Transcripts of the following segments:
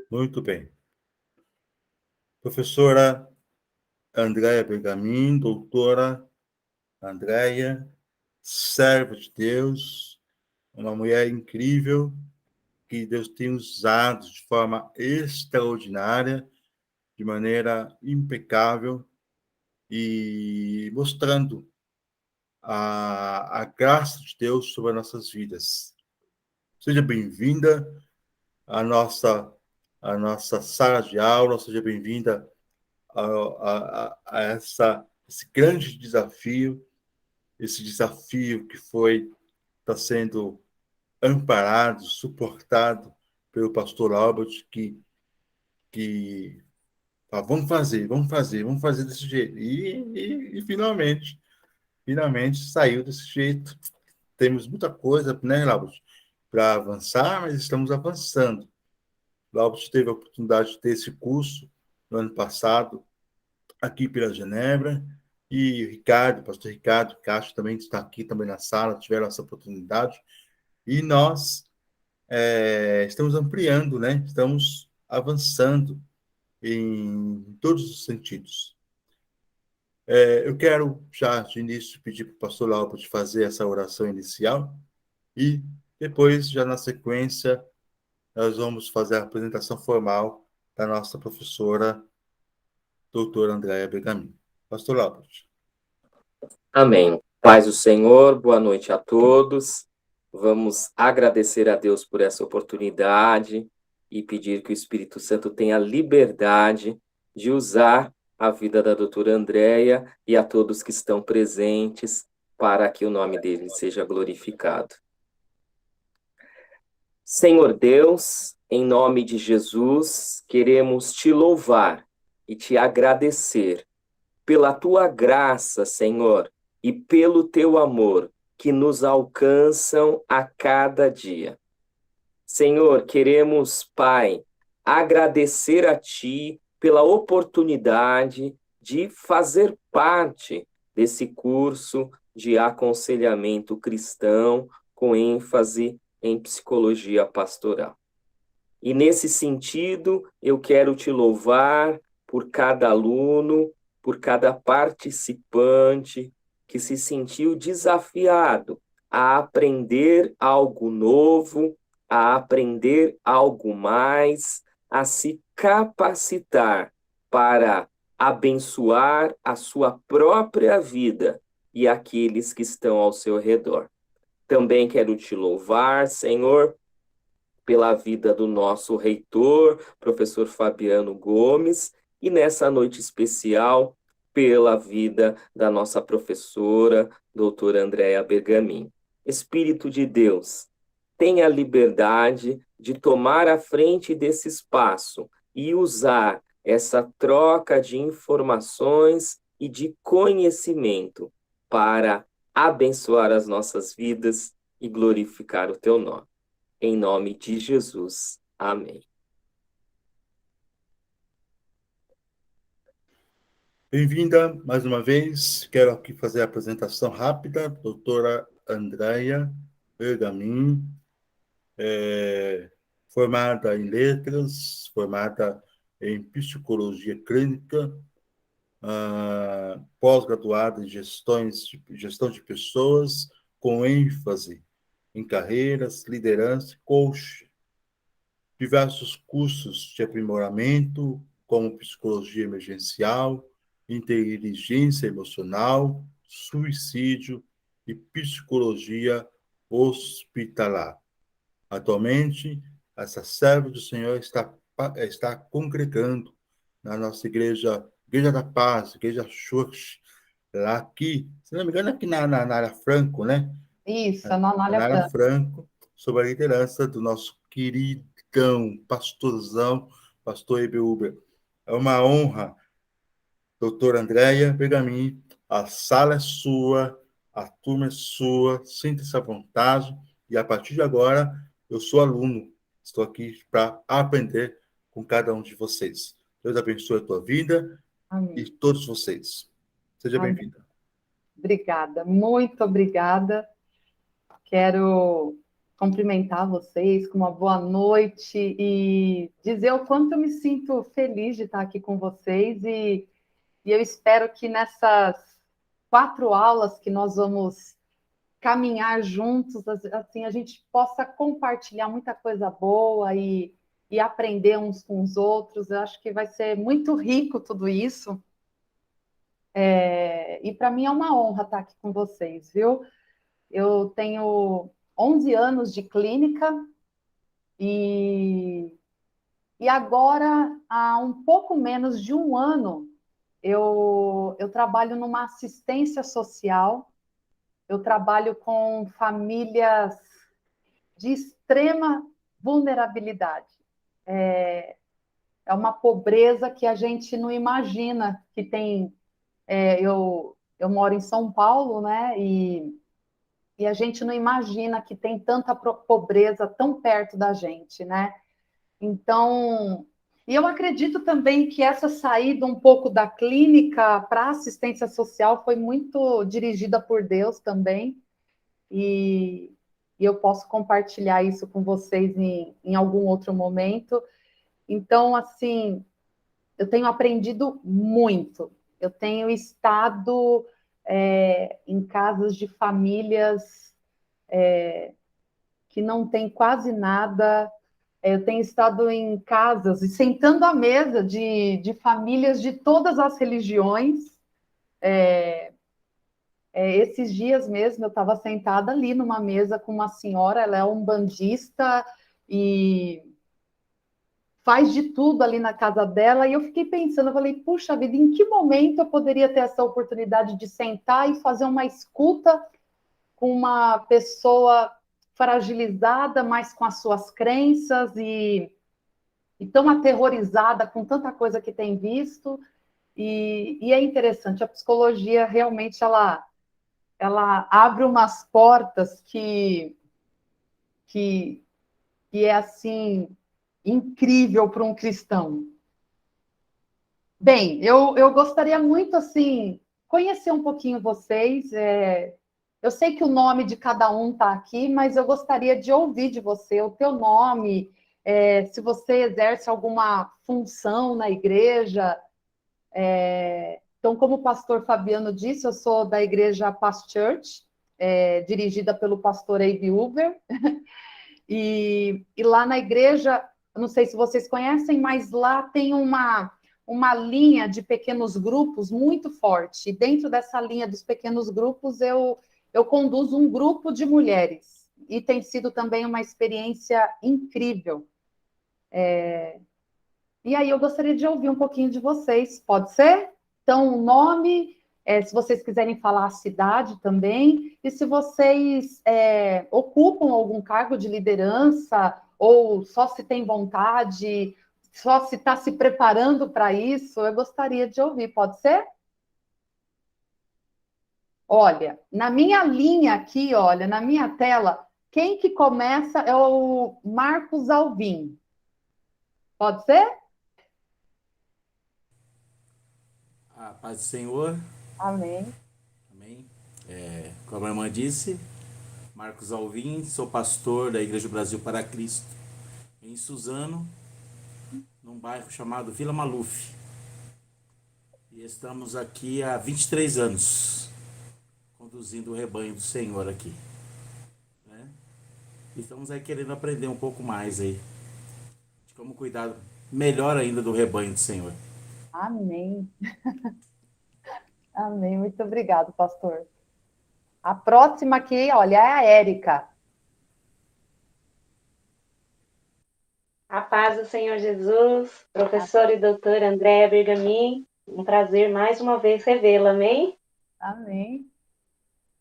Muito bem. Professora Andréia Bergamin, doutora Andréia, serva de Deus, uma mulher incrível que Deus tem usado de forma extraordinária, de maneira impecável e mostrando a graça de Deus sobre as nossas vidas. Seja bem-vinda à nossa sala de aula, seja bem-vinda a esse grande desafio, esse desafio que está sendo amparado, suportado pelo pastor Albert, que fala, vamos fazer desse jeito. E finalmente saiu desse jeito. Temos muita coisa, né, Albert, para avançar, mas estamos avançando. O Albert teve a oportunidade de ter esse curso no ano passado, aqui pela Genebra, e o Ricardo, o pastor Ricardo Castro também está aqui também na sala, tiveram essa oportunidade, e nós estamos ampliando, né? Estamos avançando em todos os sentidos. Eu quero, já de início, pedir para o pastor Albert fazer essa oração inicial, e depois, já na sequência, nós vamos fazer a apresentação formal da nossa professora, doutora Andréia Bergamin. Pastor Albert. Amém. Paz do Senhor, boa noite a todos. Vamos agradecer a Deus por essa oportunidade e pedir que o Espírito Santo tenha liberdade de usar a vida da doutora Andréia e a todos que estão presentes para que o nome dele seja glorificado. Senhor Deus, em nome de Jesus, queremos te louvar e te agradecer pela tua graça, Senhor, e pelo teu amor que nos alcançam a cada dia. Senhor, queremos, Pai, agradecer a ti pela oportunidade de fazer parte desse curso de aconselhamento cristão com ênfase em psicologia pastoral. E nesse sentido, eu quero te louvar por cada aluno, por cada participante que se sentiu desafiado a aprender algo novo, a aprender algo mais, a se capacitar para abençoar a sua própria vida e aqueles que estão ao seu redor. Também quero te louvar, Senhor, pela vida do nosso reitor, professor Fabiano Gomes, e nessa noite especial, pela vida da nossa professora, doutora Andréia Bergamin. Espírito de Deus, tenha liberdade de tomar a frente desse espaço e usar essa troca de informações e de conhecimento para abençoar as nossas vidas e glorificar o teu nome. Em nome de Jesus. Amém. Bem-vinda mais uma vez. Quero aqui fazer a apresentação rápida. Doutora Andréia Bergamin, formada em letras, formada em psicologia clínica, pós-graduada em gestão de pessoas, com ênfase em carreiras, liderança, coach, diversos cursos de aprimoramento, como psicologia emergencial, inteligência emocional, suicídio e psicologia hospitalar. Atualmente, essa serva do Senhor está congregando na nossa Igreja da Paz, Igreja Church, lá aqui, se não me engano, aqui na área Franco, né? Isso, na Anália Nara Franco. Franco, sob a liderança do nosso queridão, pastorzão, pastor Eber. É uma honra, doutora Andréia Bergamin, a sala é sua, a turma é sua, sinta-se à vontade, e a partir de agora, eu sou aluno, estou aqui para aprender com cada um de vocês. Deus abençoe a tua vida. Amém. E todos vocês. Seja bem-vinda. Obrigada, muito obrigada. Quero cumprimentar vocês com uma boa noite e dizer o quanto eu me sinto feliz de estar aqui com vocês e eu espero que nessas 4 aulas que nós vamos caminhar juntos, assim, a gente possa compartilhar muita coisa boa e aprender uns com os outros. Eu acho que vai ser muito rico tudo isso. E para mim é uma honra estar aqui com vocês, viu? Eu tenho 11 anos de clínica e, e agora, há um pouco menos de um ano, eu trabalho numa assistência social. Eu trabalho com famílias de extrema vulnerabilidade. É uma pobreza que a gente não imagina que tem. Eu moro em São Paulo, né? E a gente não imagina que tem tanta pobreza tão perto da gente, né? Então, e eu acredito também que essa saída um pouco da clínica para a assistência social foi muito dirigida por Deus também, e, e eu posso compartilhar isso com vocês em algum outro momento. Então, assim, eu tenho aprendido muito. Eu tenho estado em casas de famílias que não têm quase nada. Eu tenho estado em casas e sentando à mesa de famílias de todas as religiões. Esses dias mesmo eu estava sentada ali numa mesa com uma senhora, ela é umbandista e faz de tudo ali na casa dela, e eu fiquei pensando, eu falei, puxa vida, em que momento eu poderia ter essa oportunidade de sentar e fazer uma escuta com uma pessoa fragilizada, mas com as suas crenças e tão aterrorizada com tanta coisa que tem visto. E é interessante, a psicologia realmente ela abre umas portas que, que é assim incrível para um cristão. Bem, eu gostaria muito assim conhecer um pouquinho vocês. Eu sei que o nome de cada um está aqui, mas eu gostaria de ouvir de você o teu nome, se você exerce alguma função na igreja. Então, como o pastor Fabiano disse, eu sou da igreja Past Church, dirigida pelo pastor Abe Uber. E lá na igreja, não sei se vocês conhecem, mas lá tem uma linha de pequenos grupos muito forte. E dentro dessa linha dos pequenos grupos, eu conduzo um grupo de mulheres. E tem sido também uma experiência incrível. E aí eu gostaria de ouvir um pouquinho de vocês, pode ser? Então, o nome, se vocês quiserem falar a cidade também, e se vocês ocupam algum cargo de liderança, ou só se tem vontade, só se está se preparando para isso, eu gostaria de ouvir, pode ser? Olha, na minha linha aqui, olha, na minha tela, quem que começa é o Marcos Alvim. Pode ser? A paz do Senhor. Amém. Amém. Como a irmã disse, Marcos Alvim, sou pastor da Igreja Brasil para Cristo, em Suzano, num bairro chamado Vila Maluf. E estamos aqui há 23 anos, conduzindo o rebanho do Senhor aqui. Né? E estamos aí querendo aprender um pouco mais aí, de como cuidar melhor ainda do rebanho do Senhor. Amém. Amém. Muito obrigado, pastor. A próxima aqui, olha, é a Érica. A paz do Senhor Jesus, professor e doutor Andréa Bergamin, um prazer mais uma vez revê-la, amém? Amém.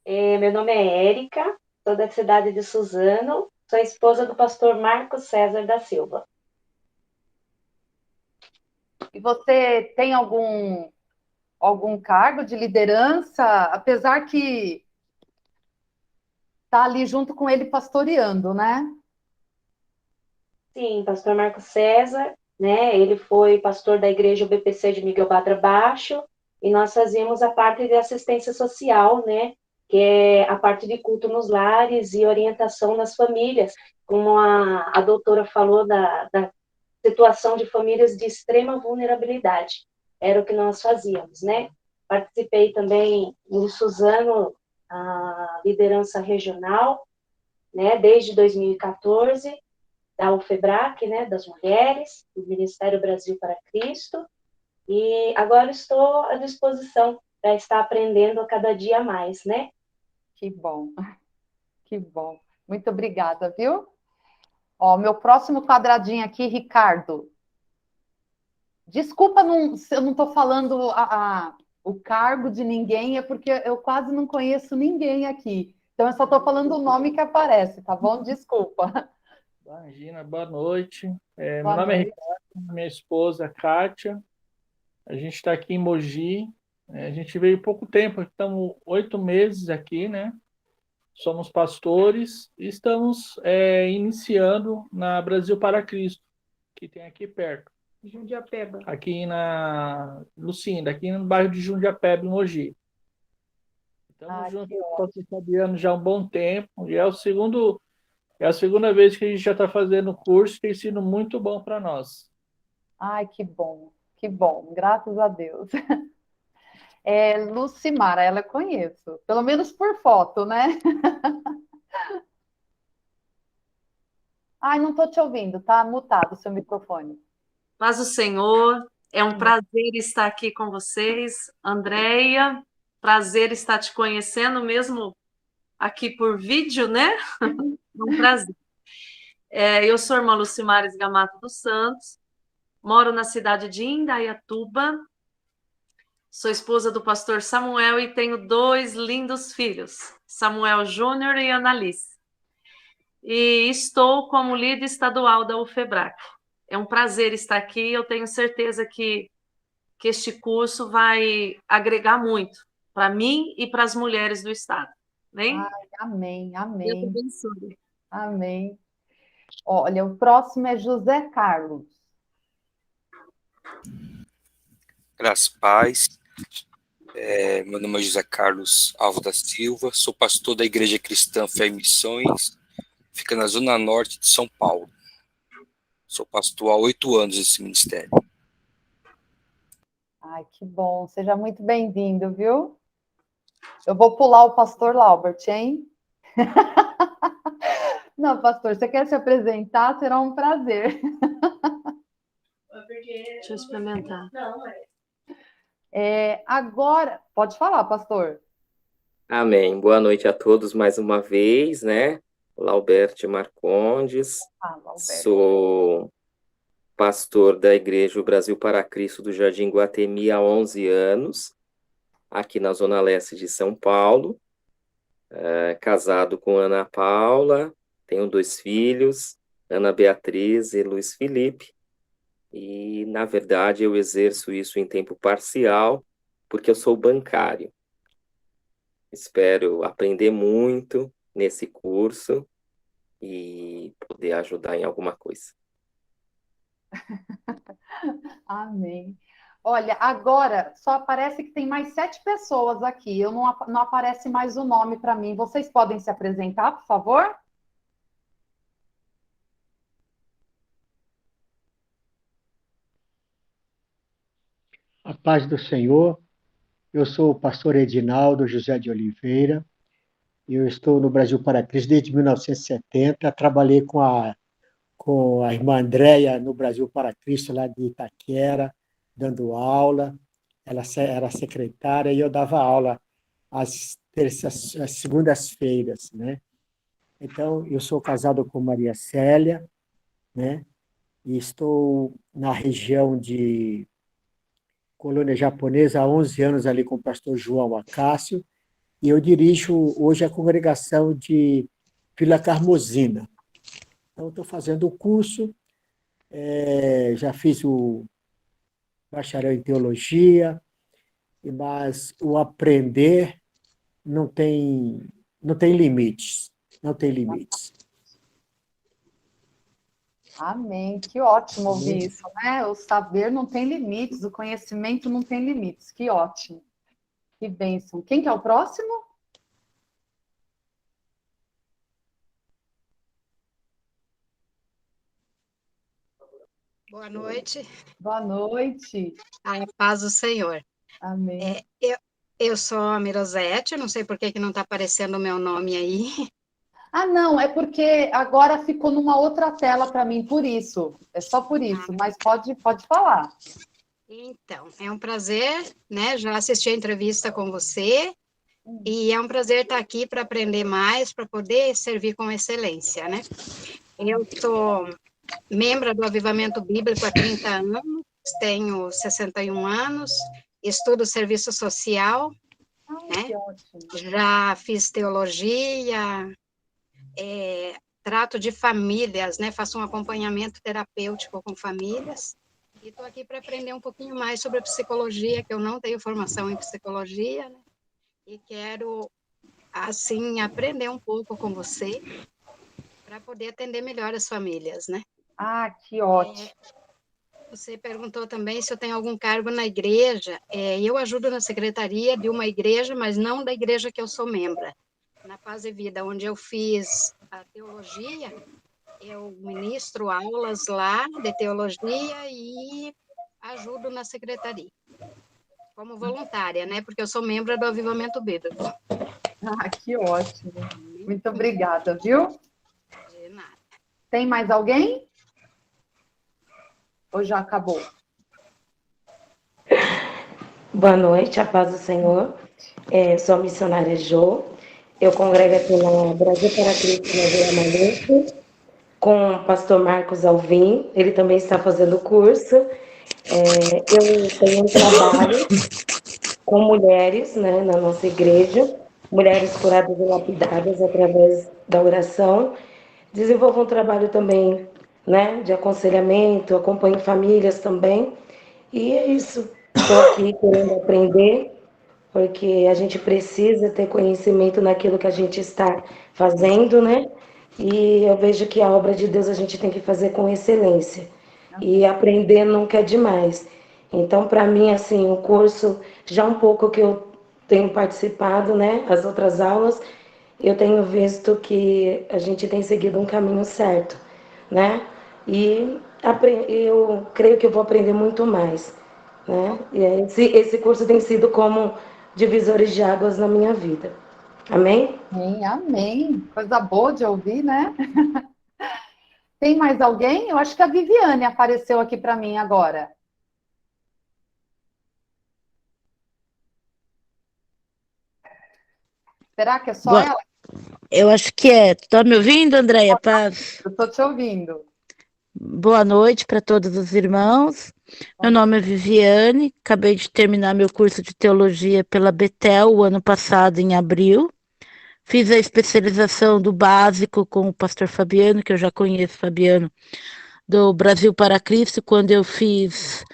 Meu nome é Érica, sou da cidade de Suzano, sou esposa do pastor Marcos César da Silva. E você tem algum cargo de liderança, apesar que está ali junto com ele pastoreando, né? Sim, pastor Marcos César, né? Ele foi pastor da igreja BPC de Miguel Badra Baixo, e nós fazíamos a parte de assistência social, né? que é a parte de culto nos lares e orientação nas famílias, como a doutora falou da situação de famílias de extrema vulnerabilidade. Era o que nós fazíamos, né? Participei também em Suzano, a liderança regional, né, desde 2014, da UFEBRAC, né, das mulheres, do Ministério Brasil para Cristo, e agora estou à disposição para estar aprendendo a cada dia mais, né? Que bom, que bom. Muito obrigada, viu? Ó, meu próximo quadradinho aqui, Ricardo. Desculpa, se eu não estou falando o cargo de ninguém, é porque eu quase não conheço ninguém aqui. Então, eu só estou falando o nome que aparece, tá bom? Desculpa. Imagina, boa noite. Meu Boa nome é noite. Ricardo, minha esposa Kátia. A gente está aqui em Mogi. A gente veio pouco tempo, estamos 8 meses aqui, né? Somos pastores e estamos iniciando na Brasil para Cristo, que tem aqui perto. Jundiapeba. Aqui na Lucinda, aqui no bairro de Jundiapeba, em Mogi. Estamos juntos Que com o ótimo. pastor Fabiano já há um bom tempo, e é a segunda vez que a gente já está fazendo o curso, tem sido muito bom para nós. Ai, que bom, graças a Deus. Lucimara, ela eu conheço, pelo menos por foto, né? Ai, não estou te ouvindo, tá mutado o seu microfone. Paz do Senhor, é um prazer estar aqui com vocês. Andréia, prazer estar te conhecendo, mesmo aqui por vídeo, né? É um prazer. Eu sou a irmã Lucimares Gamato dos Santos, moro na cidade de Indaiatuba, sou esposa do pastor Samuel e tenho 2 lindos filhos, Samuel Júnior e Analice. E estou como líder estadual da UFEBRAC. É um prazer estar aqui, eu tenho certeza que este curso vai agregar muito para mim e para as mulheres do Estado. Amém? Ai, amém, Deus amém, abençoe. amém. Olha, o próximo é José Carlos. Graças a paz. Meu nome é José Carlos Alves da Silva, sou pastor da Igreja Cristã Fé e Missões, fica na Zona Norte de São Paulo. Sou pastor há 8 anos nesse ministério. Ai, que bom, seja muito bem-vindo, viu? Eu vou pular o pastor Laubert, hein? Não, pastor, você quer se apresentar? Será um prazer. Deixa eu experimentar. Agora, pode falar, pastor. Amém. Boa noite a todos mais uma vez, né? Lauberte Marcondes, Alberto. sou pastor da Igreja Brasil para Cristo do Jardim Guatemi há 11 anos, aqui na Zona Leste de São Paulo, casado com Ana Paula, tenho 2 filhos, Ana Beatriz e Luiz Felipe, e, na verdade, eu exerço isso em tempo parcial, porque eu sou bancário. Espero aprender muito nesse curso e poder ajudar em alguma coisa. Amém. Olha, agora só aparece que tem mais 7 pessoas aqui. Eu não aparece mais o nome para mim. Vocês podem se apresentar, por favor? A paz do Senhor. Eu sou o pastor Edinaldo José de Oliveira. Eu estou no Brasil para Cristo desde 1970. Trabalhei com a irmã Andréia no Brasil para Cristo, lá de Itaquera, dando aula. Ela era secretária e eu dava aula às segundas-feiras, né? Então, eu sou casado com Maria Célia, né? E estou na região de colônia japonesa há 11 anos ali com o pastor João Acácio, e eu dirijo hoje a congregação de Vila Carmozina. Então, estou fazendo o curso, já fiz o bacharel em teologia, mas o aprender não tem limites, não tem limites. Amém, que ótimo ouvir isso, né? O saber não tem limites, o conhecimento não tem limites, que ótimo. Que bênção. Quem que é o próximo? Boa noite. Boa noite. A paz do Senhor. Amém. Eu sou a Mirosete, não sei por que que não está aparecendo o meu nome aí. Ah, não, é porque agora ficou numa outra tela para mim, por isso. É só por isso, mas pode falar. Então, é um prazer, né? Já assisti a entrevista com você e é um prazer estar aqui para aprender mais, para poder servir com excelência, né? Eu sou membro do Avivamento Bíblico há 30 anos, tenho 61 anos, estudo serviço social, né? Que ótimo. Já fiz teologia, trato de famílias, né? Faço um acompanhamento terapêutico com famílias. E estou aqui para aprender um pouquinho mais sobre a psicologia, que eu não tenho formação em psicologia, né? E quero, assim, aprender um pouco com você para poder atender melhor as famílias, né? Ah, que ótimo. Você perguntou também se eu tenho algum cargo na igreja. Eu ajudo na secretaria de uma igreja, mas não da igreja que eu sou membro. Na Paz e Vida, onde eu fiz a teologia, eu ministro aulas lá de teologia e ajudo na secretaria, como voluntária, né? Porque eu sou membro do Avivamento Bíblico. Ah, que ótimo. Muito obrigada, viu? De nada. Tem mais alguém? Ou já acabou? Boa noite, a paz do Senhor. Sou a missionária Jo. Eu congrego aqui na Brasil para Cristo, na Vila Maluf, com o pastor Marcos Alvim. Ele também está fazendo o curso. Eu tenho um trabalho com mulheres, né, na nossa igreja, mulheres curadas e lapidadas através da oração. Desenvolvo um trabalho também, né, de aconselhamento, acompanho famílias também. E é isso. Estou aqui querendo aprender, porque a gente precisa ter conhecimento naquilo que a gente está fazendo, né? E eu vejo que a obra de Deus a gente tem que fazer com excelência. E aprender nunca é demais. Então, para mim, assim, o curso, já um pouco que eu tenho participado, né? As outras aulas, eu tenho visto que a gente tem seguido um caminho certo, né? E eu creio que eu vou aprender muito mais, né? E esse curso tem sido como divisores de águas na minha vida. Amém? Amém, amém. Coisa boa de ouvir, né? Tem mais alguém? Eu acho que a Viviane apareceu aqui para mim agora. Será que é só ela? Eu acho que é. Tá me ouvindo, Andréia Paz? Eu estou te ouvindo. Boa noite para todos os irmãos. Meu nome é Viviane, acabei de terminar meu curso de teologia pela Betel o ano passado, em abril. Fiz a especialização do básico com o pastor Fabiano, que eu já conheço, Fabiano, do Brasil para Cristo, quando eu fiz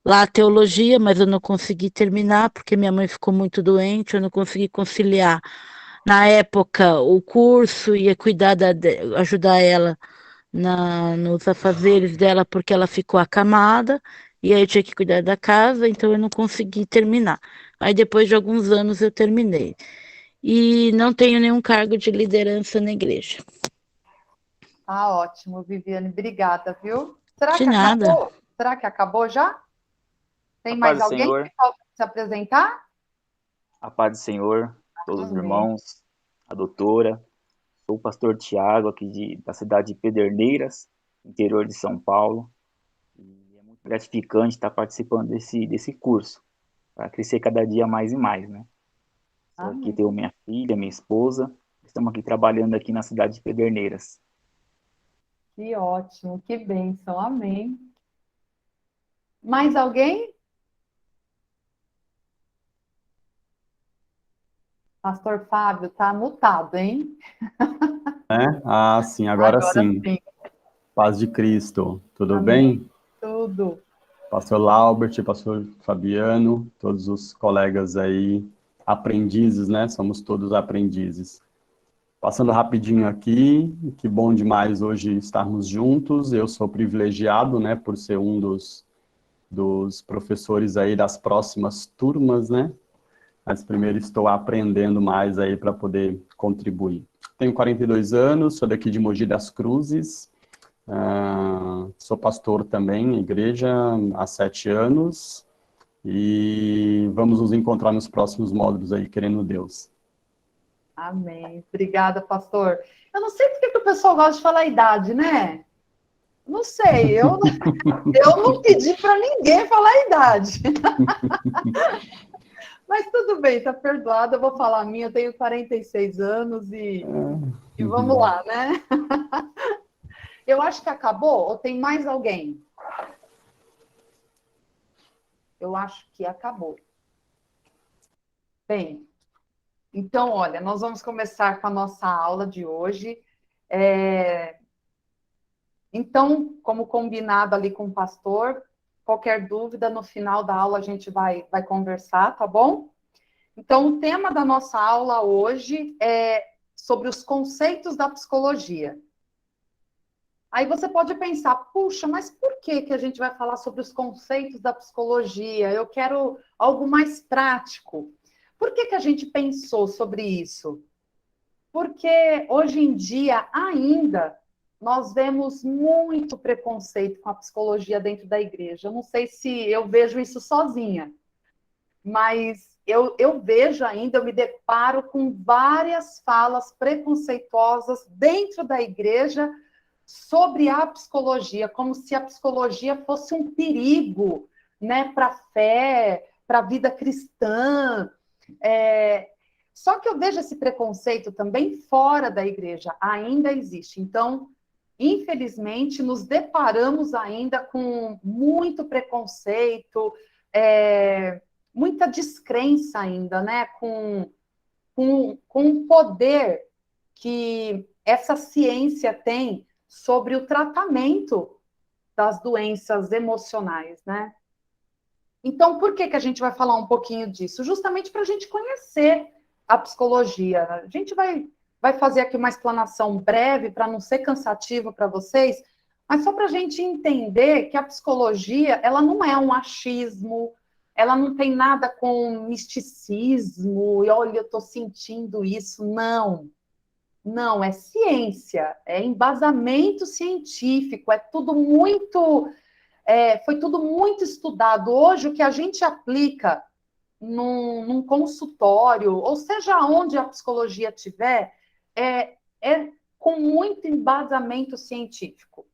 lá a teologia, mas eu não consegui terminar, porque minha mãe ficou muito doente, eu não consegui conciliar. Na época, o curso ia ajudar ela nos afazeres dela, porque ela ficou acamada, e aí eu tinha que cuidar da casa, então eu não consegui terminar. Aí depois de alguns anos eu terminei. E não tenho nenhum cargo de liderança na igreja. Ah, ótimo, Viviane, obrigada, viu? Será De que nada. acabou? Será que acabou já? Tem A mais paz do alguém Senhor. que falta se apresentar? A paz do Senhor, todos os Amém. irmãos, a doutora. Sou o pastor Tiago, aqui da cidade de Pederneiras, interior de São Paulo. E é muito gratificante estar participando desse curso, para crescer cada dia mais e mais, né? Sou aqui, tenho minha filha, minha esposa. Estamos aqui trabalhando aqui na cidade de Pederneiras. Que ótimo, que bênção, amém. Mais alguém? Pastor Fábio, tá mutado, hein? Né? Ah, sim, agora sim. Paz de Cristo, tudo Amém. bem? Tudo. Pastor Laubert, pastor Fabiano, todos os colegas aí, aprendizes, né? Somos todos aprendizes. Passando rapidinho aqui, que bom demais hoje estarmos juntos. Eu sou privilegiado, né, por ser um dos professores aí das próximas turmas, né? Mas primeiro estou aprendendo mais aí para poder contribuir. Tenho 42 anos, sou daqui de Mogi das Cruzes, Sou pastor também na igreja há 7 anos e vamos nos encontrar nos próximos módulos aí, querendo Deus. Amém. Obrigada, pastor. Eu não sei por que o pessoal gosta de falar a idade, né? Não sei, eu não pedi para ninguém falar a idade. Mas tudo bem, tá perdoado, eu vou falar a minha, eu tenho 46 anos e vamos lá, né? Eu acho que acabou, ou tem mais alguém? Eu acho que acabou. Bem, então, olha, nós vamos começar com a nossa aula de hoje. Então, como combinado ali com o pastor, qualquer dúvida, no final da aula a gente vai conversar, tá bom? Então, o tema da nossa aula hoje é sobre os conceitos da psicologia. Aí você pode pensar, puxa, mas por que a gente vai falar sobre os conceitos da psicologia? Eu quero algo mais prático. Por que a gente pensou sobre isso? Porque hoje em dia, ainda, nós vemos muito preconceito com a psicologia dentro da igreja. Eu não sei se eu vejo isso sozinha, mas eu vejo ainda, eu me deparo com várias falas preconceituosas dentro da igreja sobre a psicologia, como se a psicologia fosse um perigo, né, para a fé, para a vida cristã. Só que eu vejo esse preconceito também fora da igreja, ainda existe. Então, infelizmente, nos deparamos ainda com muito preconceito, muita descrença ainda, né, com o poder que essa ciência tem sobre o tratamento das doenças emocionais, né? Então, por que a gente vai falar um pouquinho disso? Justamente para a gente conhecer a psicologia. A gente vai fazer aqui uma explanação breve, para não ser cansativo para vocês, mas só para a gente entender que a psicologia, ela não é um achismo, ela não tem nada com misticismo, e olha, eu estou sentindo isso, não. Não, é ciência, é embasamento científico, é tudo muito... foi tudo muito estudado. Hoje, o que a gente aplica num consultório, ou seja, onde a psicologia tiver, é com muito embasamento científico.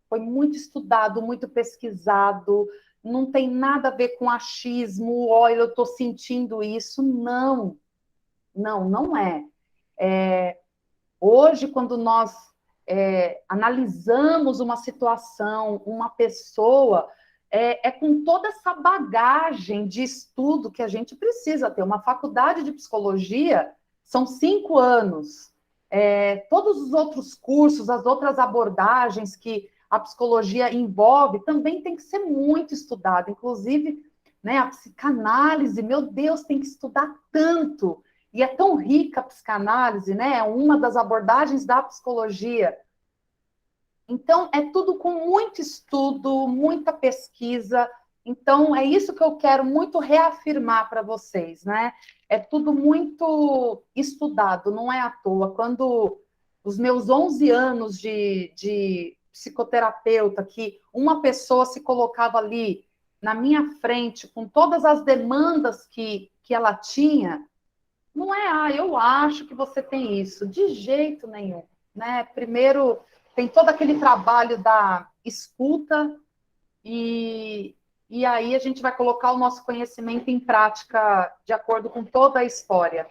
Foi muito estudado, muito pesquisado, não tem nada a ver com achismo, olha, eu estou sentindo isso. Não, não é. Hoje, quando nós analisamos uma situação, uma pessoa, com toda essa bagagem de estudo que a gente precisa ter. Uma faculdade de psicologia são 5 anos. Todos os outros cursos, as outras abordagens que a psicologia envolve, também tem que ser muito estudado. Inclusive, né, a psicanálise, meu Deus, tem que estudar tanto. E é tão rica a psicanálise, né? É uma das abordagens da psicologia. Então, é tudo com muito estudo, muita pesquisa. Então, é isso que eu quero muito reafirmar para vocês, né? É tudo muito estudado, não é à toa. Quando os meus 11 anos de psicoterapeuta, que uma pessoa se colocava ali na minha frente, com todas as demandas que ela tinha, não é, eu acho que você tem isso, de jeito nenhum, né? Primeiro, tem todo aquele trabalho da escuta e aí a gente vai colocar o nosso conhecimento em prática de acordo com toda a história.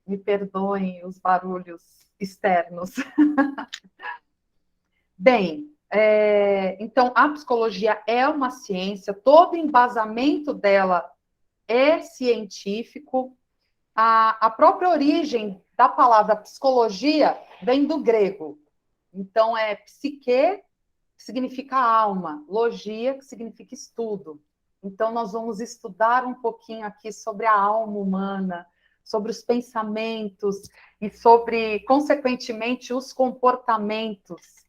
Me perdoem os barulhos externos. Bem, então, a psicologia é uma ciência, todo embasamento dela é científico. A própria origem da palavra psicologia vem do grego. Então, é psique, que significa alma, logia, que significa estudo. Então, nós vamos estudar um pouquinho aqui sobre a alma humana, sobre os pensamentos e sobre, consequentemente, os comportamentos,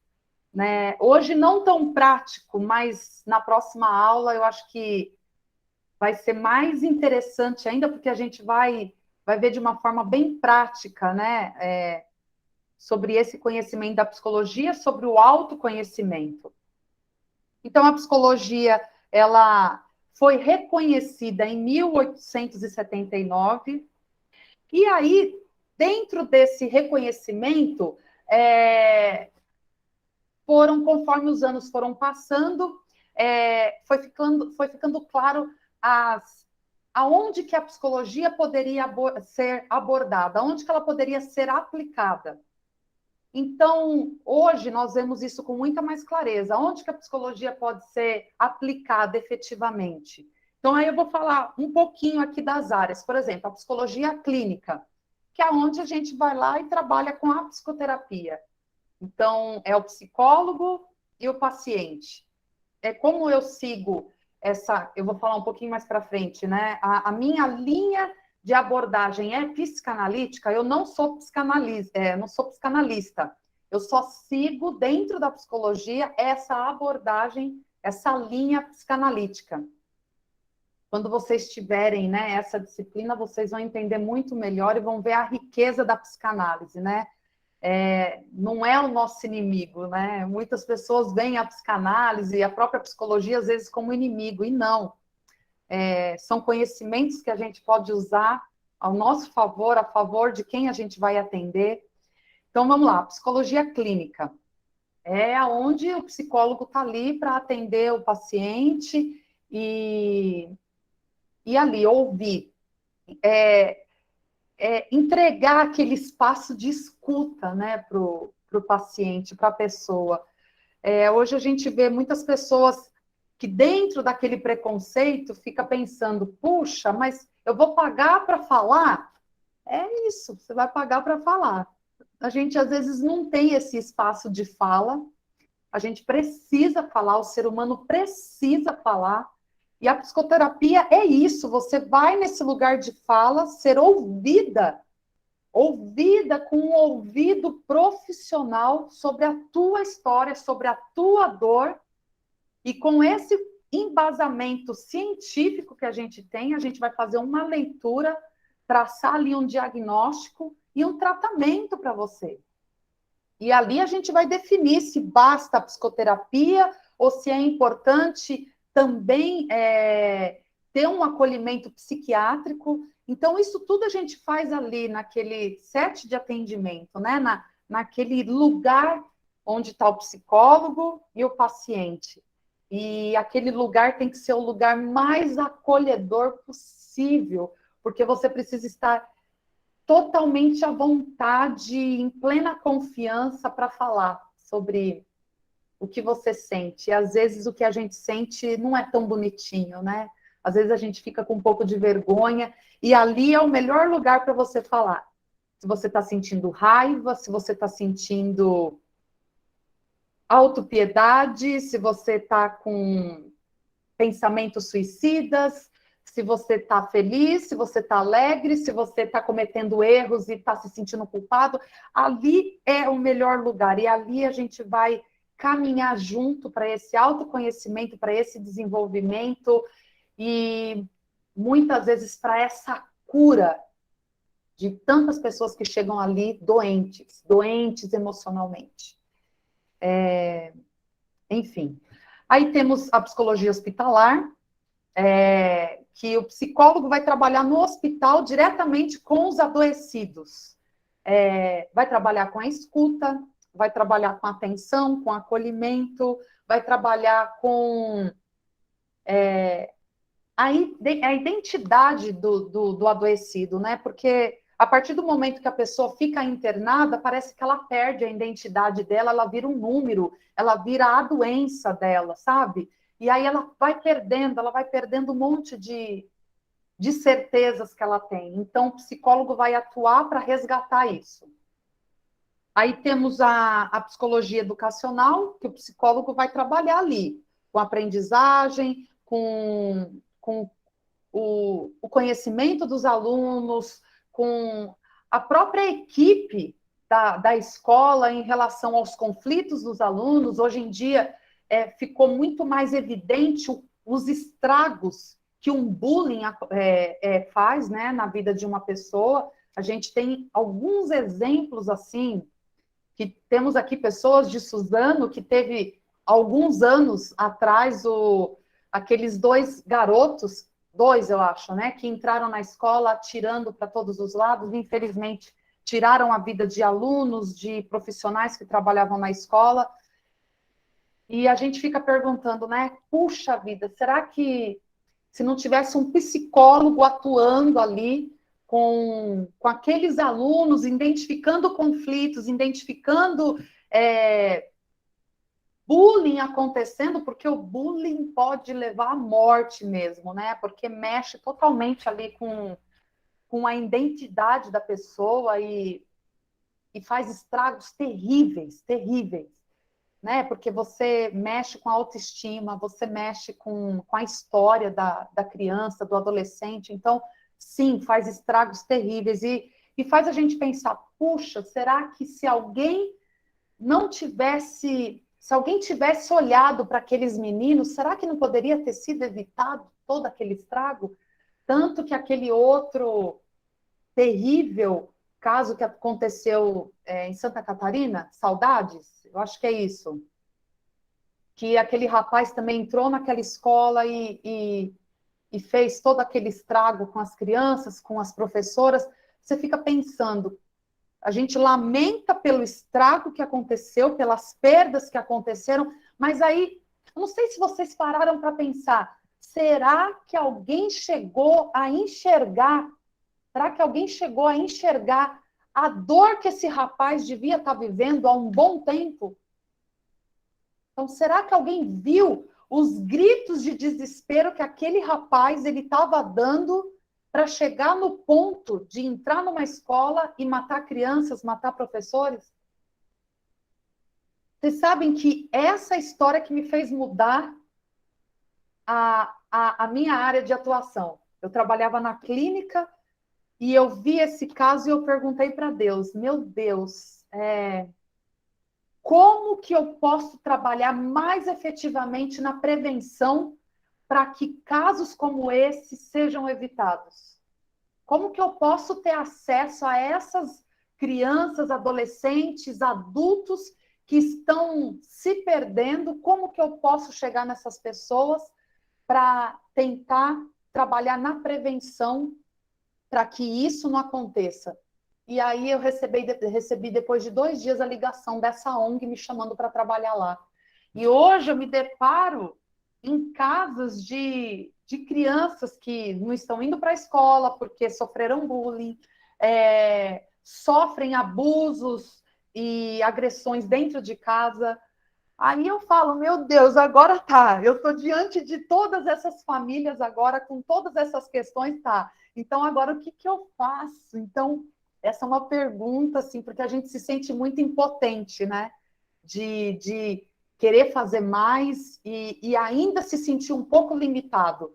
né? Hoje não tão prático, mas na próxima aula eu acho que vai ser mais interessante ainda, porque a gente vai ver de uma forma bem prática, né? sobre esse conhecimento da psicologia, sobre o autoconhecimento. Então, a psicologia, ela foi reconhecida em 1879, e aí, dentro desse reconhecimento, conforme os anos foram passando, foi ficando claro aonde que a psicologia poderia ser abordada, aonde que ela poderia ser aplicada. Então, hoje nós vemos isso com muita mais clareza, onde que a psicologia pode ser aplicada efetivamente. Então, aí eu vou falar um pouquinho aqui das áreas. Por exemplo, a psicologia clínica, que é onde a gente vai lá e trabalha com a psicoterapia. Então, é o psicólogo e o paciente. Como eu sigo eu vou falar um pouquinho mais para frente, né? A minha linha de abordagem é psicanalítica, eu não sou psicanalista, eu só sigo dentro da psicologia essa abordagem, essa linha psicanalítica. Quando vocês tiverem, né, essa disciplina, vocês vão entender muito melhor e vão ver a riqueza da psicanálise, né? Não é o nosso inimigo, né? Muitas pessoas veem a psicanálise e a própria psicologia, às vezes, como inimigo, e não. São conhecimentos que a gente pode usar ao nosso favor, a favor de quem a gente vai atender. Então, vamos lá, psicologia clínica. É onde o psicólogo está ali para atender o paciente e ali ouvir. Entregar aquele espaço de escuta, né, para o paciente, para a pessoa. Hoje a gente vê muitas pessoas que dentro daquele preconceito fica pensando, puxa, mas eu vou pagar para falar? É isso, você vai pagar para falar. A gente às vezes não tem esse espaço de fala, a gente precisa falar, o ser humano precisa falar, e a psicoterapia é isso, você vai nesse lugar de fala, ser ouvida com um ouvido profissional sobre a tua história, sobre a tua dor, e com esse embasamento científico que a gente tem, a gente vai fazer uma leitura, traçar ali um diagnóstico e um tratamento para você. E ali a gente vai definir se basta a psicoterapia ou se é importante também ter um acolhimento psiquiátrico. Então, isso tudo a gente faz ali naquele set de atendimento, né? Naquele lugar onde está o psicólogo e o paciente. E aquele lugar tem que ser o lugar mais acolhedor possível, porque você precisa estar totalmente à vontade, em plena confiança para falar sobre o que você sente. E às vezes o que a gente sente não é tão bonitinho, né? Às vezes a gente fica com um pouco de vergonha, e ali é o melhor lugar para você falar. Se você está sentindo raiva, se você está sentindo autopiedade, se você está com pensamentos suicidas, se você está feliz, se você está alegre, se você está cometendo erros e está se sentindo culpado, ali é o melhor lugar. E ali a gente vai caminhar junto para esse autoconhecimento, para esse desenvolvimento e muitas vezes para essa cura de tantas pessoas que chegam ali doentes emocionalmente. Enfim. Aí temos a psicologia hospitalar, que o psicólogo vai trabalhar no hospital diretamente com os adoecidos. Vai trabalhar com a escuta, vai trabalhar com atenção, com acolhimento, vai trabalhar com a identidade do adoecido, né? Porque a partir do momento que a pessoa fica internada, parece que ela perde a identidade dela, ela vira um número, ela vira a doença dela, sabe? E aí ela vai perdendo um monte de certezas que ela tem. Então, o psicólogo vai atuar para resgatar isso. Aí temos a psicologia educacional, que o psicólogo vai trabalhar ali, com aprendizagem, com o conhecimento dos alunos, com a própria equipe da escola em relação aos conflitos dos alunos. Hoje em dia, ficou muito mais evidente os estragos que um bullying faz, né, na vida de uma pessoa. A gente tem alguns exemplos, assim, que temos aqui pessoas de Suzano que teve alguns anos atrás aqueles 2 garotos, 2 eu acho, né, que entraram na escola atirando para todos os lados, infelizmente tiraram a vida de alunos, de profissionais que trabalhavam na escola, e a gente fica perguntando, né, puxa vida, será que se não tivesse um psicólogo atuando ali com aqueles alunos, identificando conflitos, identificando bullying acontecendo, porque o bullying pode levar à morte mesmo, né? Porque mexe totalmente ali com a identidade da pessoa e faz estragos terríveis, terríveis, né? Porque você mexe com a autoestima, você mexe com a história da criança, do adolescente. Então, sim, faz estragos terríveis e faz a gente pensar, puxa, será que se alguém não tivesse... Se alguém tivesse olhado para aqueles meninos, será que não poderia ter sido evitado todo aquele estrago? Tanto que aquele outro terrível caso que aconteceu em Santa Catarina, Saudades, eu acho que é isso, que aquele rapaz também entrou naquela escola e fez todo aquele estrago com as crianças, com as professoras. Você fica pensando, a gente lamenta pelo estrago que aconteceu, pelas perdas que aconteceram, mas aí, não sei se vocês pararam para pensar, será que alguém chegou a enxergar? Será que alguém chegou a enxergar a dor que esse rapaz devia estar vivendo há um bom tempo? Então, será que alguém viu os gritos de desespero que aquele rapaz ele estava dando para chegar no ponto de entrar numa escola e matar crianças, matar professores? Vocês sabem que essa história que me fez mudar a minha área de atuação. Eu trabalhava na clínica e eu vi esse caso e eu perguntei para Deus, meu Deus, como que eu posso trabalhar mais efetivamente na prevenção para que casos como esse sejam evitados? Como que eu posso ter acesso a essas crianças, adolescentes, adultos que estão se perdendo? Como que eu posso chegar nessas pessoas para tentar trabalhar na prevenção para que isso não aconteça? E aí eu recebi depois de 2 dias a ligação dessa ONG me chamando para trabalhar lá. E hoje eu me deparo em casos de crianças que não estão indo para a escola porque sofreram bullying, sofrem abusos e agressões dentro de casa. Aí eu falo, meu Deus, agora tá, eu estou diante de todas essas famílias agora, com todas essas questões, tá. Então, agora o que eu faço? Então, essa é uma pergunta, assim, porque a gente se sente muito impotente, né? De querer fazer mais e ainda se sentir um pouco limitado.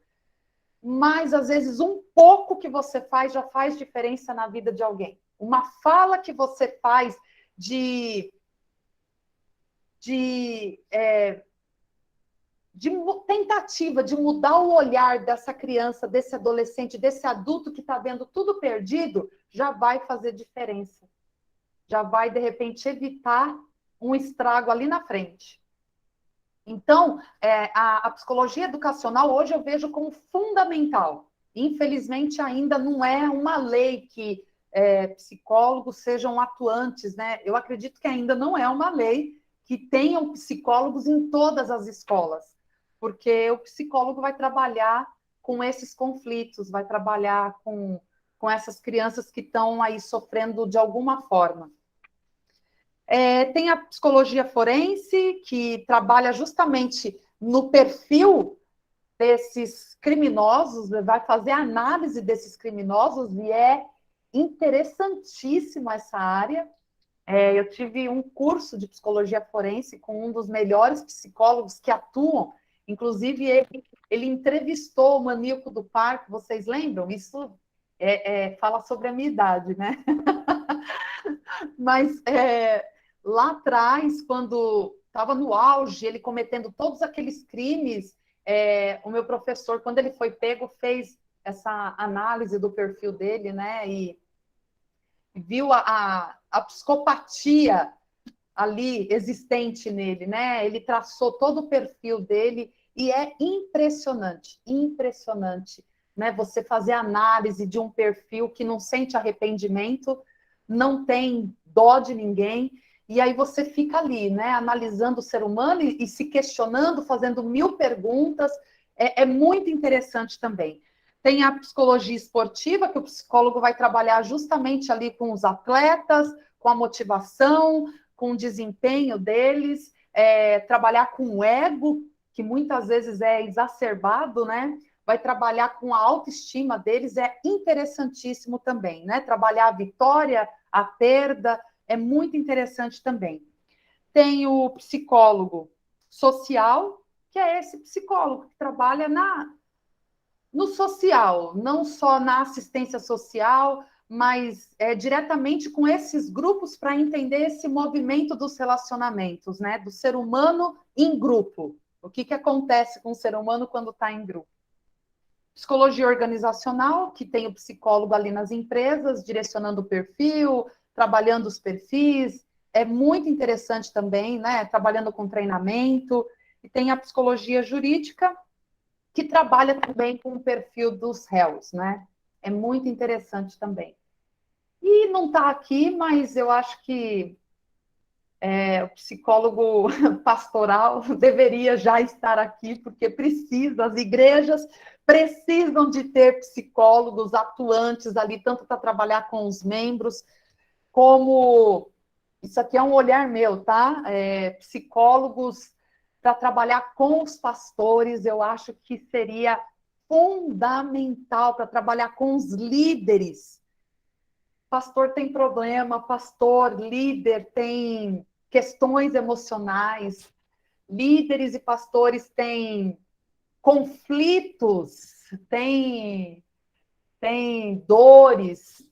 Mas, às vezes, um pouco que você faz já faz diferença na vida de alguém. Uma fala que você faz de tentativa de mudar o olhar dessa criança, desse adolescente, desse adulto que está vendo tudo perdido, já vai fazer diferença. Já vai, de repente, evitar um estrago ali na frente. Então, a psicologia educacional hoje eu vejo como fundamental. Infelizmente, ainda não é uma lei que psicólogos sejam atuantes, né? Eu acredito que ainda não é uma lei que tenham psicólogos em todas as escolas, porque o psicólogo vai trabalhar com esses conflitos, vai trabalhar com essas crianças que estão aí sofrendo de alguma forma. Tem a psicologia forense, que trabalha justamente no perfil desses criminosos, vai fazer análise desses criminosos, e é interessantíssimo essa área. Eu tive um curso de psicologia forense com um dos melhores psicólogos que atuam, inclusive ele entrevistou o maníaco do parque, vocês lembram? Isso fala sobre a minha idade, né? Mas lá atrás, quando estava no auge, ele cometendo todos aqueles crimes, o meu professor, quando ele foi pego, fez essa análise do perfil dele, né? E viu a psicopatia ali existente nele, né? Ele traçou todo o perfil dele e é impressionante, impressionante, né? Você fazer análise de um perfil que não sente arrependimento, não tem dó de ninguém, e aí você fica ali, né? Analisando o ser humano e se questionando, fazendo 1000 perguntas, é muito interessante também. Tem a psicologia esportiva, que o psicólogo vai trabalhar justamente ali com os atletas, com a motivação, com o desempenho deles, trabalhar com o ego, que muitas vezes é exacerbado, né? Vai trabalhar com a autoestima deles, é interessantíssimo também, né? Trabalhar a vitória, a perda, é muito interessante também. Tem o psicólogo social, que é esse psicólogo que trabalha no social, não só na assistência social, mas diretamente com esses grupos para entender esse movimento dos relacionamentos, né? Do ser humano em grupo. O que acontece com o ser humano quando está em grupo? Psicologia organizacional, que tem o psicólogo ali nas empresas, direcionando o perfil, trabalhando os perfis, é muito interessante também, né? Trabalhando com treinamento. E tem a psicologia jurídica, que trabalha também com o perfil dos réus, né? É muito interessante também. E não está aqui, mas eu acho que o psicólogo pastoral deveria já estar aqui, porque precisa, as igrejas precisam de ter psicólogos atuantes ali, tanto para trabalhar com os membros, como... Isso aqui é um olhar meu, tá? Psicólogos para trabalhar com os pastores, eu acho que seria fundamental para trabalhar com os líderes. Pastor tem problema, pastor, líder tem questões emocionais, líderes e pastores têm conflitos, têm dores,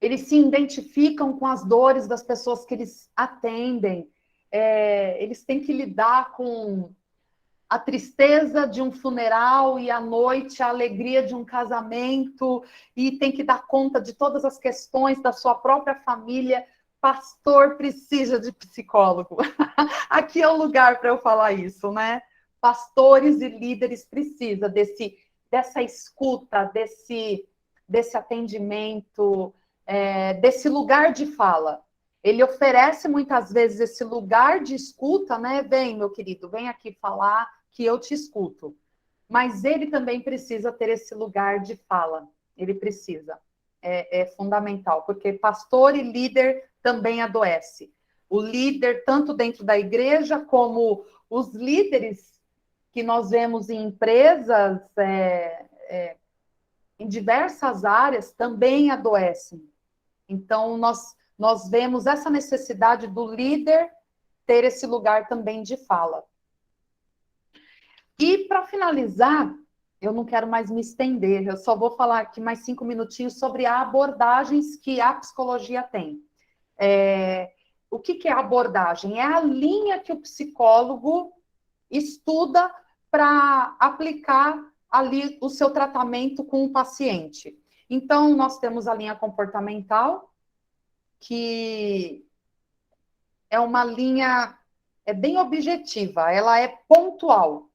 eles se identificam com as dores das pessoas que eles atendem, eles têm que lidar com a tristeza de um funeral e à noite a alegria de um casamento, e tem que dar conta de todas as questões da sua própria família. Pastor precisa de psicólogo. Aqui é o lugar para eu falar isso, né? Pastores e líderes precisam dessa escuta, desse atendimento, desse lugar de fala. Ele oferece muitas vezes esse lugar de escuta, né? Vem, meu querido, vem aqui falar que eu te escuto. Mas ele também precisa ter esse lugar de fala. Ele precisa. É fundamental, porque pastor e líder também adoece. O líder, tanto dentro da igreja, como os líderes que nós vemos em empresas, em diversas áreas, também adoecem. Então, nós vemos essa necessidade do líder ter esse lugar também de fala. E, para finalizar, eu não quero mais me estender, eu só vou falar aqui mais 5 minutinhos sobre as abordagens que a psicologia tem. O que é a abordagem? É a linha que o psicólogo estuda para aplicar ali o seu tratamento com o paciente. Então, nós temos a linha comportamental, que é uma linha bem objetiva, ela é pontual.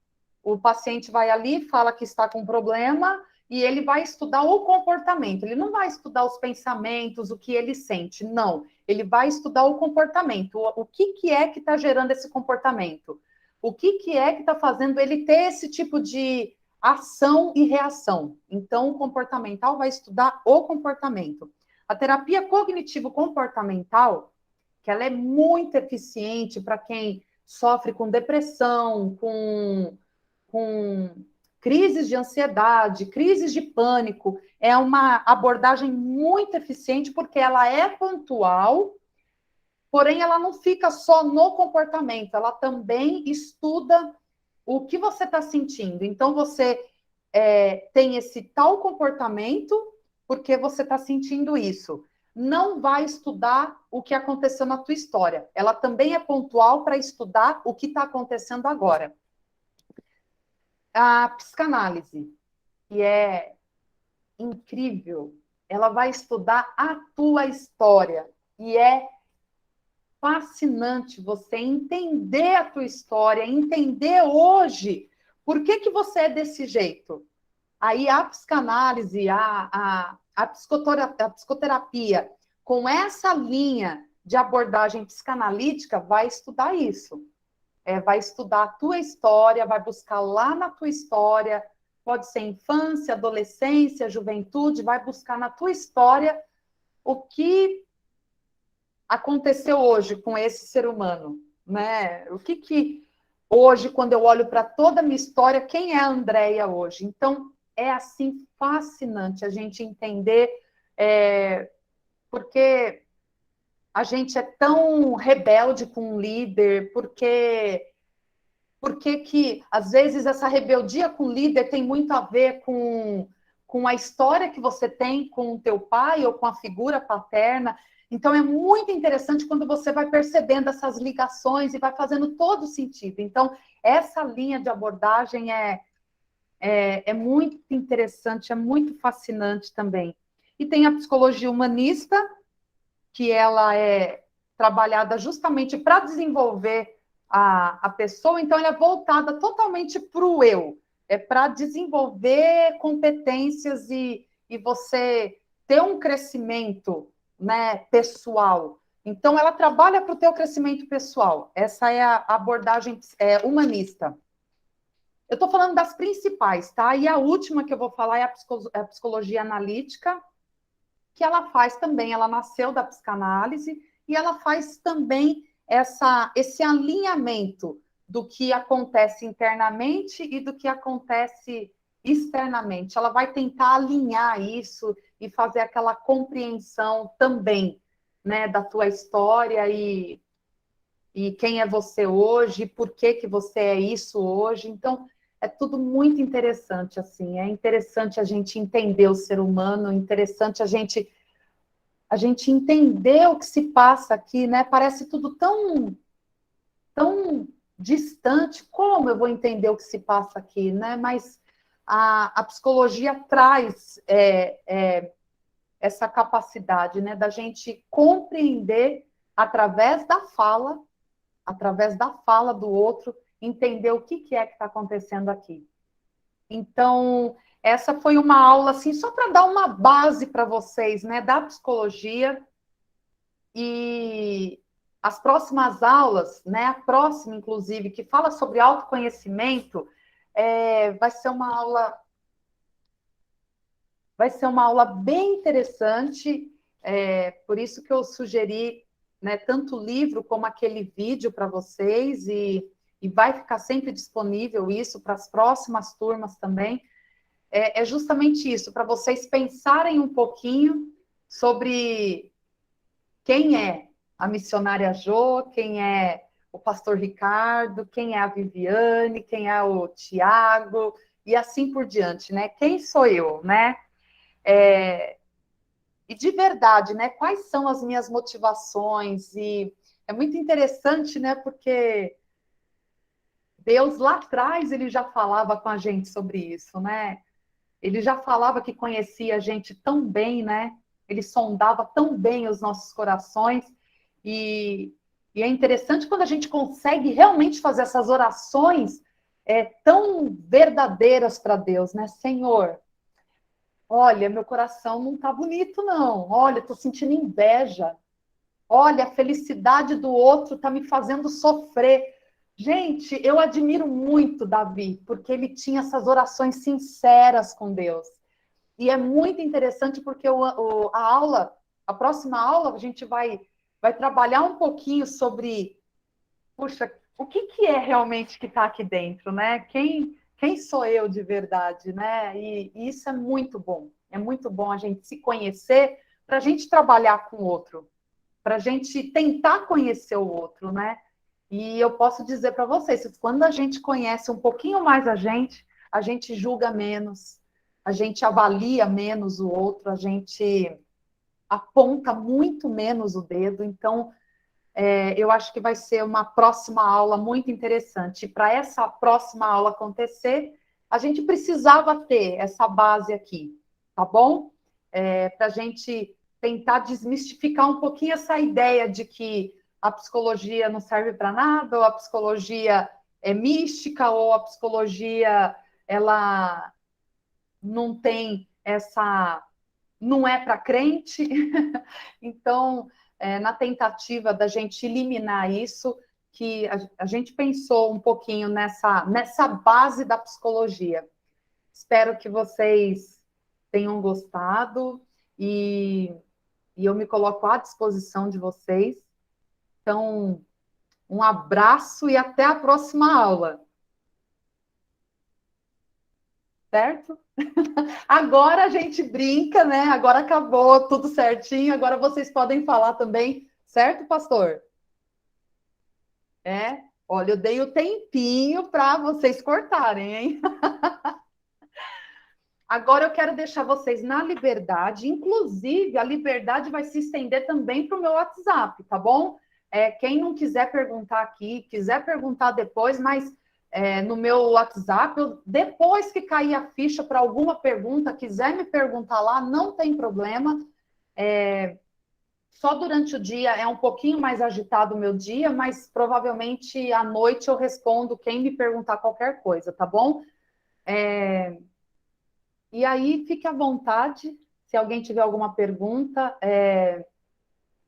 O paciente vai ali, fala que está com problema, e ele vai estudar o comportamento. Ele não vai estudar os pensamentos, o que ele sente, não. Ele vai estudar o comportamento. O que é que está gerando esse comportamento? O que é que está fazendo ele ter esse tipo de ação e reação? Então, o comportamental vai estudar o comportamento. A terapia cognitivo-comportamental, que ela é muito eficiente para quem sofre com depressão, com crises de ansiedade, crises de pânico, é uma abordagem muito eficiente porque ela é pontual, porém ela não fica só no comportamento, ela também estuda o que você está sentindo. Então, você tem esse tal comportamento porque você está sentindo isso. Não vai estudar o que aconteceu na tua história. Ela também é pontual para estudar o que está acontecendo agora. A psicanálise, que é incrível, ela vai estudar a tua história. E é fascinante você entender a tua história, entender hoje por que você é desse jeito. Aí a psicanálise, a psicoterapia, com essa linha de abordagem psicanalítica, vai estudar isso. Vai estudar a tua história, vai buscar lá na tua história, pode ser infância, adolescência, juventude, vai buscar na tua história o que aconteceu hoje com esse ser humano, né? O que hoje, quando eu olho para toda a minha história, quem é a Andréia hoje? Então, é assim fascinante a gente entender, porque a gente é tão rebelde com um líder, porque que, às vezes, essa rebeldia com o líder tem muito a ver com a história que você tem com o teu pai ou com a figura paterna. Então, é muito interessante quando você vai percebendo essas ligações e vai fazendo todo sentido. Então, essa linha de abordagem é muito interessante, é muito fascinante também. E tem a psicologia humanista, que ela é trabalhada justamente para desenvolver a pessoa, então ela é voltada totalmente para o eu, é para desenvolver competências e você ter um crescimento, né, pessoal. Então, ela trabalha para o teu crescimento pessoal. Essa é a abordagem humanista. Eu estou falando das principais, tá? E a última que eu vou falar é a psicologia analítica, que ela faz também, ela nasceu da psicanálise, e ela faz também esse alinhamento do que acontece internamente e do que acontece externamente. Ela vai tentar alinhar isso e fazer aquela compreensão também, né, da tua história e quem é você hoje, por que você é isso hoje. Então, é tudo muito interessante, assim. É interessante a gente entender o ser humano, é interessante a gente entender o que se passa aqui, né? Parece tudo tão distante. Como eu vou entender o que se passa aqui, né? Mas a psicologia traz essa capacidade, né, da gente compreender através da fala do outro, entender o que é que está acontecendo aqui. Então, essa foi uma aula, assim, só para dar uma base para vocês, né, da psicologia. E as próximas aulas, né, a próxima, inclusive, que fala sobre autoconhecimento, vai ser uma aula bem interessante, por isso que eu sugeri, né, tanto o livro como aquele vídeo para vocês, e vai ficar sempre disponível isso para as próximas turmas também. É justamente isso, para vocês pensarem um pouquinho sobre quem é a missionária Jo, quem é o pastor Ricardo, quem é a Viviane, quem é o Tiago, e assim por diante, né? Quem sou eu, né? E de verdade, né? Quais são as minhas motivações? E é muito interessante, né? Porque Deus lá atrás ele já falava com a gente sobre isso, né? Ele já falava que conhecia a gente tão bem, né? Ele sondava tão bem os nossos corações. E é interessante quando a gente consegue realmente fazer essas orações tão verdadeiras para Deus, né? Senhor, olha, meu coração não está bonito, não. Olha, estou sentindo inveja. Olha, a felicidade do outro está me fazendo sofrer. Gente, eu admiro muito Davi, porque ele tinha essas orações sinceras com Deus. E é muito interessante porque a próxima aula, a gente vai trabalhar um pouquinho sobre, puxa, o que é realmente que está aqui dentro, né? Quem sou eu de verdade, né? E isso é muito bom. É muito bom a gente se conhecer para a gente trabalhar com o outro, para a gente tentar conhecer o outro, né? E eu posso dizer para vocês, quando a gente conhece um pouquinho mais a gente julga menos, a gente avalia menos o outro, a gente aponta muito menos o dedo. Então, eu acho que vai ser uma próxima aula muito interessante. Para essa próxima aula acontecer, a gente precisava ter essa base aqui, tá bom? Para a gente tentar desmistificar um pouquinho essa ideia de que a psicologia não serve para nada, ou a psicologia é mística, ou a psicologia ela não tem essa... não é para crente. Então, na tentativa da gente eliminar isso, que a gente pensou um pouquinho nessa base da psicologia. Espero que vocês tenham gostado e eu me coloco à disposição de vocês. Então, um abraço e até a próxima aula. Certo? Agora a gente brinca, né? Agora acabou tudo certinho, agora vocês podem falar também, certo, pastor? Olha, eu dei o tempinho para vocês cortarem, hein? Agora eu quero deixar vocês na liberdade, inclusive a liberdade vai se estender também para o meu WhatsApp, tá bom? Quem não quiser perguntar aqui, quiser perguntar depois, mas no meu WhatsApp, depois que cair a ficha para alguma pergunta, quiser me perguntar lá, não tem problema. Só durante o dia é um pouquinho mais agitado o meu dia, mas provavelmente à noite eu respondo quem me perguntar qualquer coisa, tá bom? E aí, fique à vontade, se alguém tiver alguma pergunta.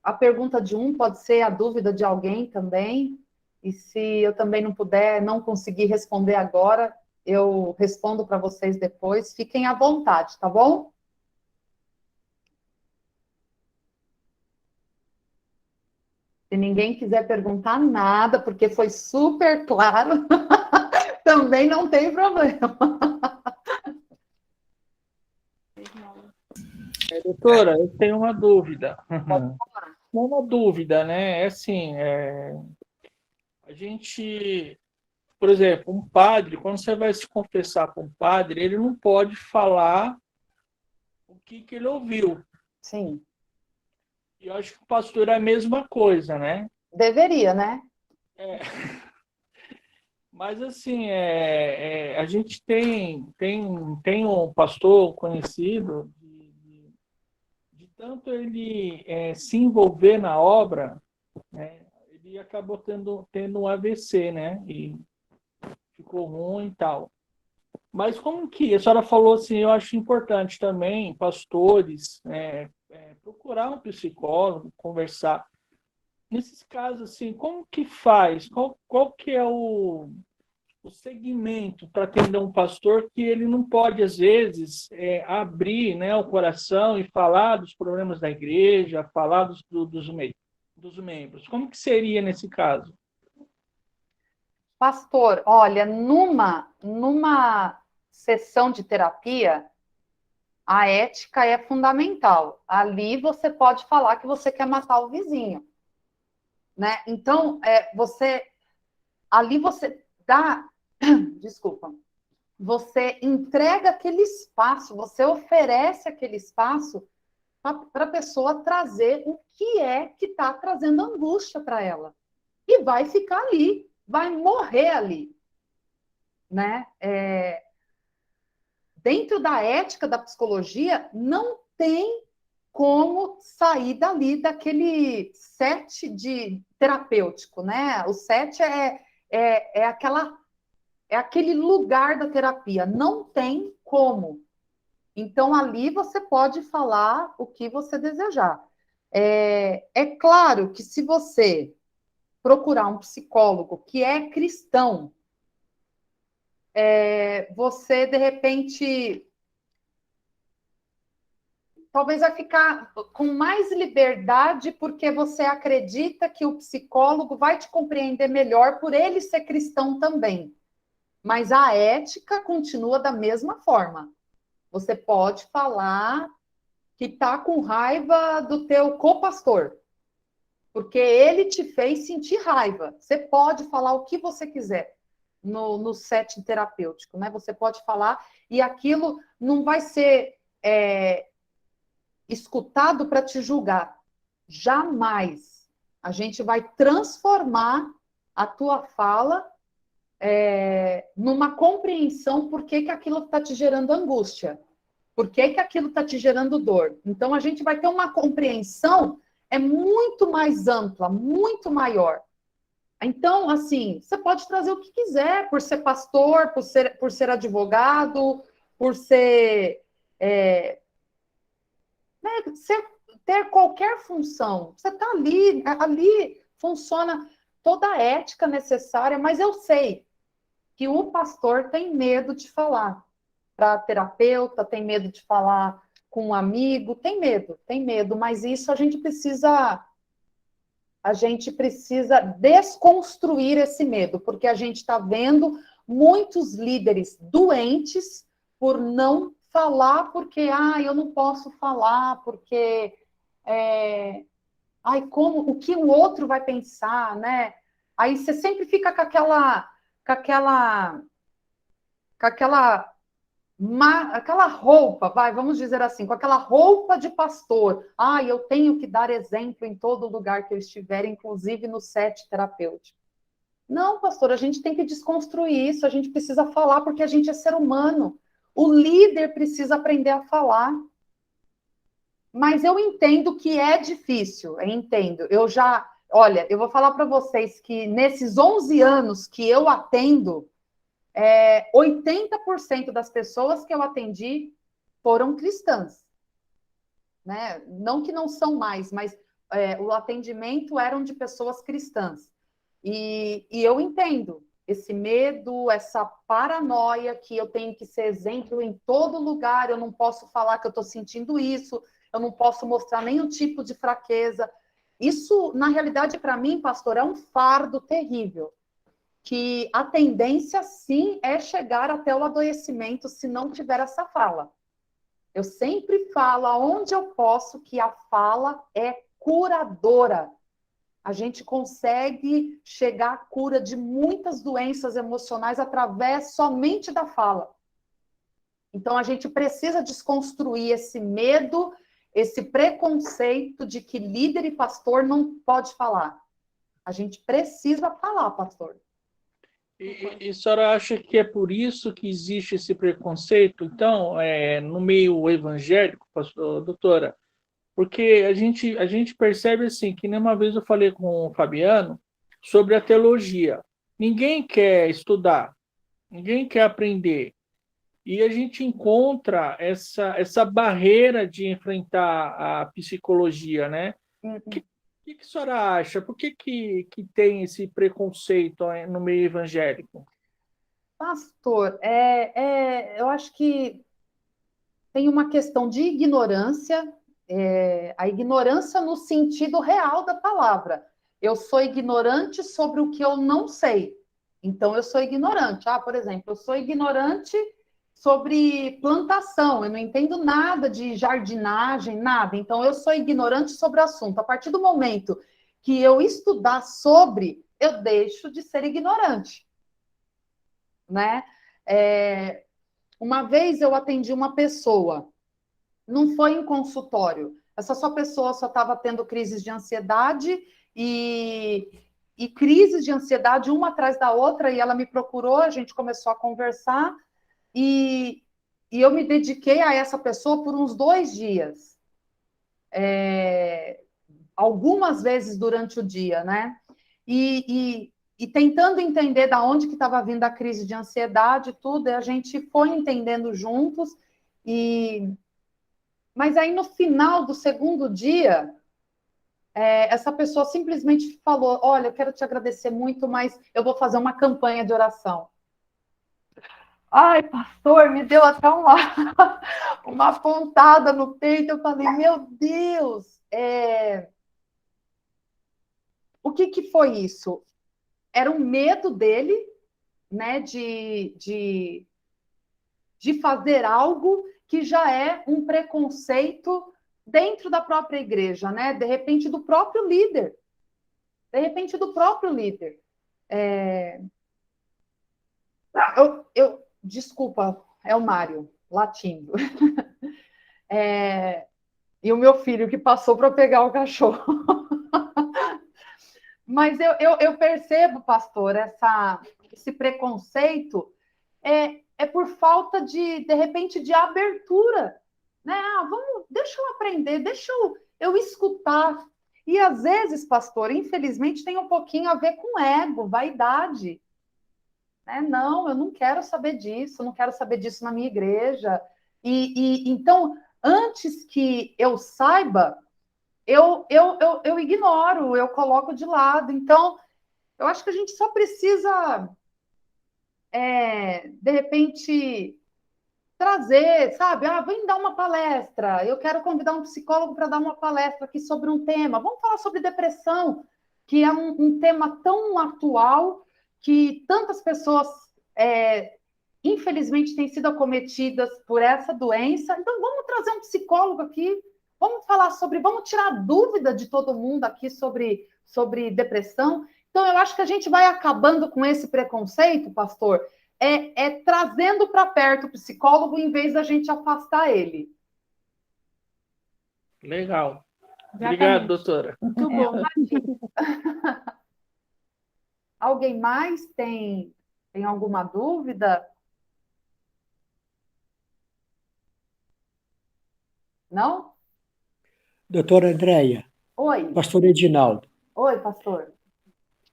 A pergunta de um pode ser a dúvida de alguém também. E se eu também não conseguir responder agora, eu respondo para vocês depois. Fiquem à vontade, tá bom? Se ninguém quiser perguntar nada, porque foi super claro, também não tem problema. Doutora, eu tenho uma dúvida. Uma dúvida, né? A gente, por exemplo, um padre, quando você vai se confessar com um padre, ele não pode falar o que ele ouviu. Sim. E eu acho que o pastor é a mesma coisa, né? Deveria, né? Mas, assim, a gente tem um pastor conhecido, de tanto ele se envolver na obra, né, ele acabou tendo um AVC, né? E ficou ruim e tal. Mas como que a senhora falou assim, eu acho importante também, pastores, procurar um psicólogo, conversar. Nesses casos, assim, como que faz? Qual que é o segmento para atender um pastor que ele não pode, às vezes, abrir, né, o coração e falar dos problemas da igreja, falar dos membros? Como que seria nesse caso? Pastor, olha, numa sessão de terapia, a ética é fundamental. Ali você pode falar que você quer matar o vizinho, né? Então, ali você dá, desculpa, você entrega aquele espaço, você oferece aquele espaço para a pessoa trazer o que é que está trazendo angústia para ela. E vai ficar ali, vai morrer ali, né? Dentro da ética da psicologia, não tem como sair dali daquele set de terapêutico, né? O set é aquele lugar da terapia, não tem como. Então, ali você pode falar o que você desejar. É claro que se você procurar um psicólogo que é cristão, você, de repente, talvez vai ficar com mais liberdade porque você acredita que o psicólogo vai te compreender melhor por ele ser cristão também. Mas a ética continua da mesma forma. Você pode falar que está com raiva do teu copastor, porque ele te fez sentir raiva. Você pode falar o que você quiser no setting terapêutico, né? Você pode falar e aquilo não vai ser escutado para te julgar. Jamais. A gente vai transformar a tua fala numa compreensão por que aquilo está te gerando angústia. Por que que aquilo está te gerando dor? Então, a gente vai ter uma compreensão muito mais ampla, muito maior. Então, assim, você pode trazer o que quiser, por ser pastor, por ser advogado, por ser, ter qualquer função. Você está ali funciona toda a ética necessária, mas eu sei que o pastor tem medo de falar para a terapeuta, tem medo de falar com um amigo, tem medo, mas isso a gente precisa desconstruir esse medo, porque a gente está vendo muitos líderes doentes por não falar, porque eu não posso falar, porque o que o outro vai pensar, né? Aí você sempre fica com aquela roupa, vamos dizer assim, com aquela roupa de pastor. Eu tenho que dar exemplo em todo lugar que eu estiver, inclusive no set terapêutico. Não, pastor, a gente tem que desconstruir isso, a gente precisa falar porque a gente é ser humano. O líder precisa aprender a falar. Mas eu entendo que é difícil, eu entendo. Olha, eu vou falar para vocês que nesses 11 anos que eu atendo, 80% das pessoas que eu atendi foram cristãs. Né? Não que não são mais, mas o atendimento eram de pessoas cristãs. E eu entendo esse medo, essa paranoia que eu tenho que ser exemplo em todo lugar, eu não posso falar que eu estou sentindo isso, eu não posso mostrar nenhum tipo de fraqueza. Isso, na realidade, para mim, pastor, é um fardo terrível. Que a tendência, sim, é chegar até o adoecimento se não tiver essa fala. Eu sempre falo, aonde eu posso, que a fala é curadora. A gente consegue chegar à cura de muitas doenças emocionais através somente da fala. Então, a gente precisa desconstruir esse medo, esse preconceito de que líder e pastor não pode falar. A gente precisa falar, pastor. E a senhora acha que é por isso que existe esse preconceito, então, no meio evangélico, pastor, doutora? Porque a gente percebe assim, que nem uma vez eu falei com o Fabiano sobre a teologia. Ninguém quer estudar, ninguém quer aprender. E a gente encontra essa barreira de enfrentar a psicologia, né? O que a senhora acha? Por que tem esse preconceito no meio evangélico? Pastor, eu acho que tem uma questão de ignorância, a ignorância no sentido real da palavra. Eu sou ignorante sobre o que eu não sei. Então, eu sou ignorante. Por exemplo, eu sou ignorante sobre plantação, eu não entendo nada de jardinagem, nada. Então, eu sou ignorante sobre o assunto. A partir do momento que eu estudar sobre, eu deixo de ser ignorante. Né? Uma vez eu atendi uma pessoa, não foi em consultório, essa pessoa só estava tendo crises de ansiedade e crises de ansiedade uma atrás da outra, e ela me procurou, a gente começou a conversar, e eu me dediquei a essa pessoa por uns 2 dias. Algumas vezes durante o dia, né? E tentando entender de onde que estava vindo a crise de ansiedade e tudo, e a gente foi entendendo juntos, mas aí no final do segundo dia, essa pessoa simplesmente falou, olha, eu quero te agradecer muito, mas eu vou fazer uma campanha de oração. Ai, pastor, me deu até uma pontada no peito, eu falei, meu Deus, o que foi isso? Era um medo dele, né, de fazer algo que já é um preconceito dentro da própria igreja, né? De repente, do próprio líder. Desculpa, é o Mário, latindo. E o meu filho que passou para pegar o cachorro. Mas eu percebo, pastor, esse preconceito é por falta de repente, de abertura né? Deixa eu aprender, deixa eu escutar. E às vezes, pastor, infelizmente tem um pouquinho a ver com ego, vaidade. Né? Não, eu não quero saber disso, não quero saber disso na minha igreja. Então, antes que eu saiba, eu ignoro, eu coloco de lado. Então, eu acho que a gente só precisa, de repente, trazer, sabe? Vem dar uma palestra. Eu quero convidar um psicólogo para dar uma palestra aqui sobre um tema. Vamos falar sobre depressão, que é um tema tão atual que tantas pessoas, infelizmente, têm sido acometidas por essa doença. Então, vamos trazer um psicólogo aqui. Vamos tirar a dúvida de todo mundo aqui sobre depressão. Então, eu acho que a gente vai acabando com esse preconceito, pastor, trazendo para perto o psicólogo em vez da gente afastar ele. Legal. Exatamente. Obrigado, doutora. Muito bom. Alguém mais tem alguma dúvida? Não? Doutora Andréia. Oi. Pastor Edinaldo. Oi, pastor.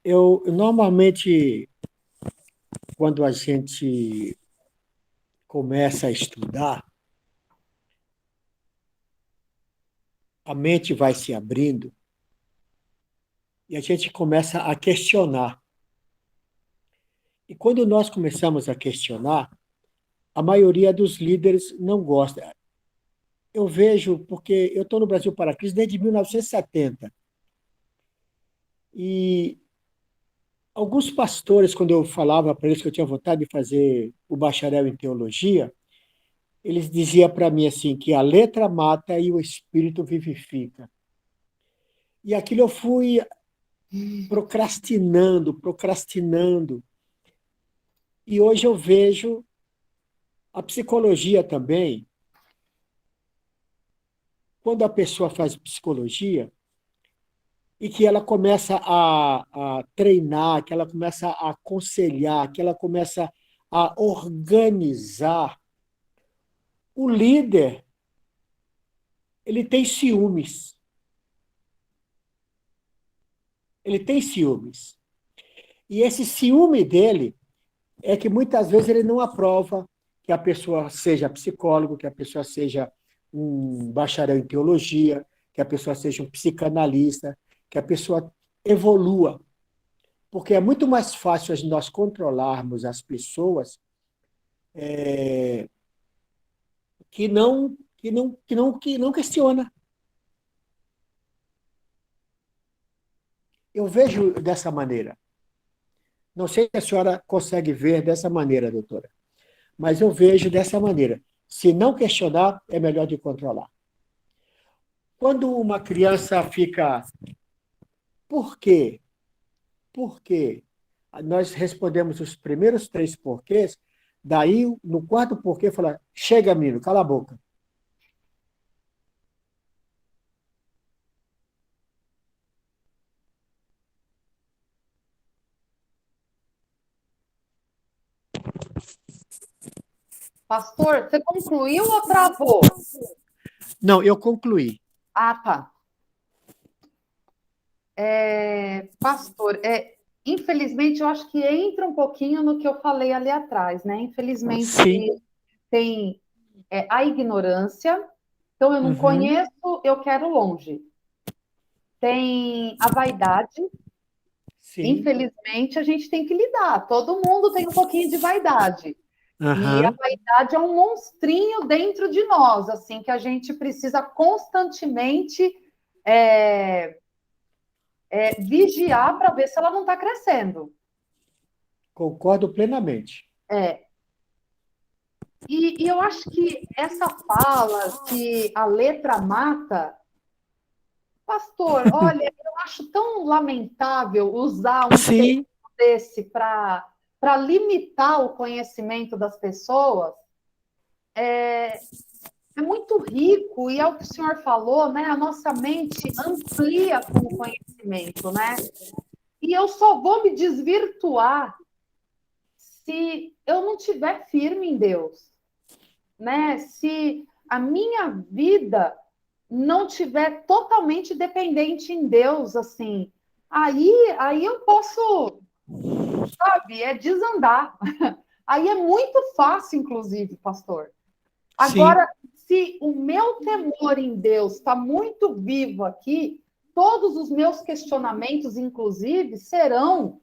Eu normalmente, quando a gente começa a estudar, a mente vai se abrindo e a gente começa a questionar. E quando nós começamos a questionar, a maioria dos líderes não gosta. Eu vejo, porque eu estou no Brasil para Cristo desde 1970. E alguns pastores, quando eu falava para eles que eu tinha vontade de fazer o bacharel em teologia, eles diziam para mim assim, que a letra mata e o espírito vivifica. E aquilo eu fui procrastinando. E hoje eu vejo a psicologia também. Quando a pessoa faz psicologia e que ela começa a treinar, que ela começa a aconselhar, que ela começa a organizar, o líder, ele tem ciúmes. Ele tem ciúmes. E esse ciúme dele é que muitas vezes ele não aprova que a pessoa seja psicólogo, que a pessoa seja um bacharel em teologia, que a pessoa seja um psicanalista, que a pessoa evolua. Porque é muito mais fácil nós controlarmos as pessoas que não questiona. Eu vejo dessa maneira. Não sei se a senhora consegue ver dessa maneira, doutora, mas eu vejo dessa maneira. Se não questionar, é melhor de controlar. Quando uma criança fica... Por quê? Por quê? Nós respondemos os primeiros 3 porquês, daí, no 4º porquê, fala, chega, menino, cala a boca. Pastor, você concluiu ou travou? Não, eu concluí. Ah, tá. Pastor, infelizmente, eu acho que entra um pouquinho no que eu falei ali atrás, né? Infelizmente, Sim. tem a ignorância, então eu não conheço, eu quero longe. Tem a vaidade, Sim. Infelizmente, a gente tem que lidar, todo mundo tem um pouquinho de vaidade. E a vaidade é um monstrinho dentro de nós, assim, que a gente precisa constantemente vigiar para ver se ela não está crescendo. Concordo plenamente. E eu acho que essa fala que a letra mata, pastor, olha, eu acho tão lamentável usar um termo desse para limitar o conhecimento das pessoas. É muito rico, e é o que o senhor falou, né? A nossa mente amplia com o conhecimento, né? E eu só vou me desvirtuar se eu não estiver firme em Deus, né? Se a minha vida não tiver totalmente dependente em Deus, assim, aí eu posso, sabe, desandar. Aí é muito fácil, inclusive, pastor. Agora, se o meu temor em Deus está muito vivo aqui, todos os meus questionamentos, inclusive, serão